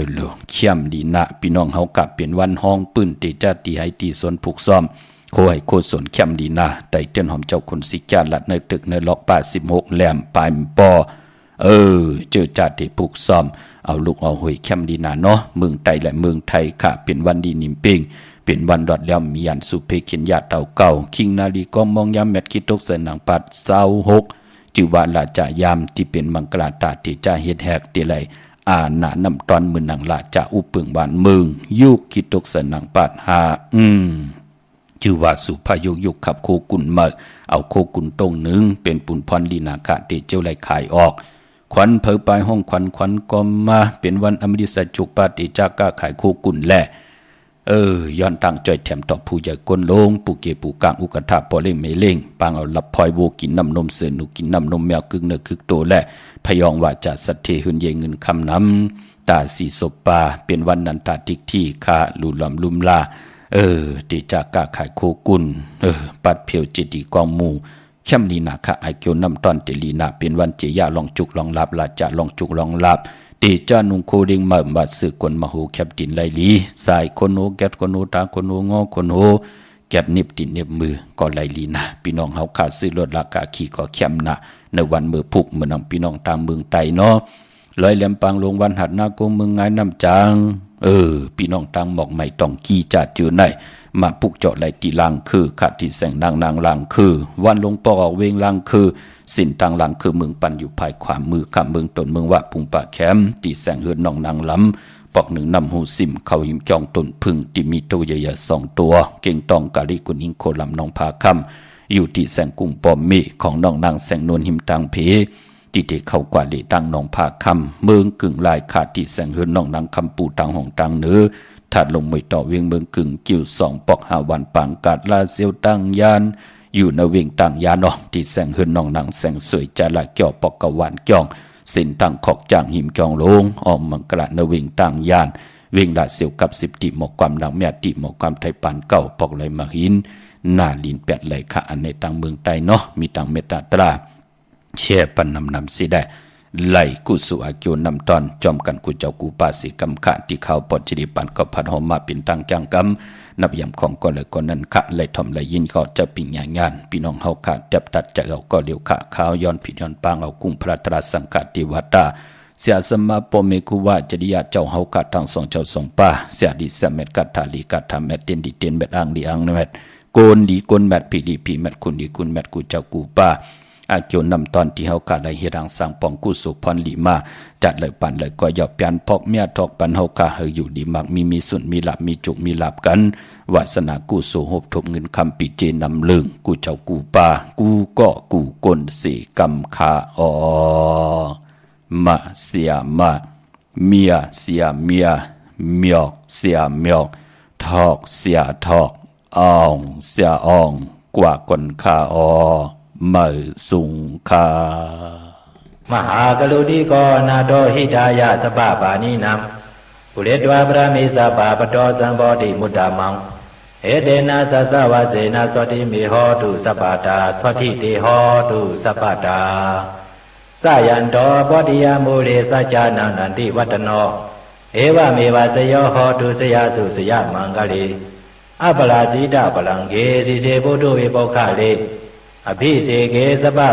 เขี้ยมดีนะพี่น้องเฮากะเปลี่ยนวันห้องปื้นเตจ้าตีให้ตีสนผูกซ้อมโคให้โคสนเข้มดีนะไต่เตียนหอมเจ้าคนสิกาลัดในตึกในล็อก86แหลมปลายปอเจอจ่าที่ผูกซ้อมเอาลูกเอาหวยเข้มดีนะเนาะเมืองไทยและเมืองไทยค่ะเป็นวันดีนิ่มเป้งเป็นวันดอดแล้วมียันสุเพขินยาเต่าเก่าคิงนาลีก็มองยามแมทคิดตกเสนหนังปัด26จือว่าลาจายามที่เป็นมังกราตาที่จะเฮ็ดแหกที่ไรหนานำตอนมือหนังลาจะอุปึงบานเมืองยุกคิดตกเสนหนังปัดจือว่าสุภายุกขับโคกุนมาเอาโคกุนตรงหนึ่งเป็นปุ่นพรลีนาคาเตเจ้าไรขายออกขวัญเผยปลายห้องขวัญก็มาเป็นวันอมฤตสัจจุปาติจาก้าขายโคกุนแหละย้อนตั้งใจแถมต่อผู้ใหญ่ก้นลงผู้เก็บผู้กลางอุกถาปอเล่งไม่เล่งปางเอาลับพลอยโวกินน้ำนมเสือหนูกินน้ำนมแมวกึ่งเนื้อคึกโตและพยองว่าจะสัตเทหุนเยเงินคำน้ำตาสีศพปาเป็นวันนันตาติกที่ขาลุลำลุมลาติจาก้าขายโคกุนปัดเพียวจิตีกองมูเข้มลีนาคะไอเกียวน้ำตอนเตลีนาเป็นวันเจียลองจุกลองลับลาจะลองจุกลองลับเตจานุงโคดิงมาบัดสือกวนมโหแคบดินไลลีสายคนโหแกดคนโหตาคนโหงอคนโหแกดนิบตินเน็บมือก็ไลลีนะพี่น้องเฮาขาซื้อรถราคาขี่ก็เข้มนะในวันมือพุกเมื่อนำพี่น้องตามเมืองไตเนาะลอยแหลมปางลงวันหัดนาโกเมืองงายน้ำจางพี่น้องตังหมอกใหม่ต้องขี่จัดเจอไหนมาปุกเจาะไหลตีลังคือขาดที่แสงนางลังคือวันลงปอกเวงลังคือสินต่างหลังคือเมืองปันอยู่ภายขวามือข้ามเมืองตนเมืองว่าพุงปะแคมตีแสงเฮือนนองนางล้ำปอกหนึ่งนำหูซิมเขาหิมจองตนพึ่งที่มีตัวใหญ่ๆ2ตัวเก่งตองกาลิกุนิงโคลำนองพาคำอยู่ที่แสงกุมปอมมีของน้องนางแสงนวลหิมตังเพที่เด็กเข้ากว่าเลตังนองพาคำเมืองกึ่งลายขาดที่แสงเฮือนนองนางคำปูตังห้องตังเนื้อถัดลงมวยต่อเวียงเมืองกึ่งกิ้ว2ปอก5วันปังกาดลาเซียวตังยานอยู่ในเวียงต่างยานที่แสงเฮือนน้องนางแสงสวยจะละเกี่ยวปอกกะวันเกี่ยงสินต่างขอกจางหิมเกี่ยงลงออมมังกระในเวียงต่างยานเวียงละเสียวกับ10ติหมอกความหลังแม่ติหมอกความไทยปานเก่าปอกไหลมาหินหน้าลินแปดไหลค่ะอันในต่างเมืองใต้เนาะมีต่างเมตตาแช่ปันนำสิได้ไหลกุสุอาเกียวนำตอนจอมกันกุเจ้ากูปาสิกำขะที่เขาปอดจิริปันก็พัดหอมมาเป็นตังจังกำนับยำของก็เลยก็นั้นขะไหลทอมไหลยินก็จะปิ่งงานพี่น้องเฮาขาดจับตัดจะเอาก็เดียวขะข้าวย้อนผิดย้อนปางเอากุ้งพระตราสังกัดติวัตตาเสียสมาปเมกุวาจริยาเจ้าเฮาขาดทางสองเจ้าสองป้าเสียดีเสียเม็ดกัดทาลีกัดทำเม็ดเตียนดีเตียนเม็ดอ่างดีอ่างเม็ดโกนดีโกนเม็ดผีดีผีเม็ดคุณดีคุณเม็ดกูเจ้ากูป้าอาเกียวนำตอนที่เฮากาไหลเฮดังสังปองกุสุพรลีมาจัดเลยปันเลยก็ยอบยันพอกเมียทอกปันเฮากาเฮอยู่ดีมักมีสุนมีหลับมีจุกมีหลับกันวาสนากุสุหบทบเงินคำปีเจนำลึงกูเจ้ากูป่ากูก็กูกลสีกำคามาเสียมาเมียเสียเมียเมียกเสียเมียกทอกเสียทอกอ่องเสียอ่องกว่ากลคาไม่สุงคาม หากรุณิโกนาโตหิตายะสปะปานินามปุ ปุเรตวาปรามิสปาปโตสัมโพธิมุตตะมังเอเตนะสัสสวะเสนะสติมิโหตุสัพพตาสติเตโหตุสัพพตาสายันโตปฏิยมูเรสัจจานันติวัตโนเอวะเมวะสโยโหตุสยาสุสยมังกลีอัปลาจิตะปลังเกสิเสปุถุวิปุคคะเลอภิเสเกสปะ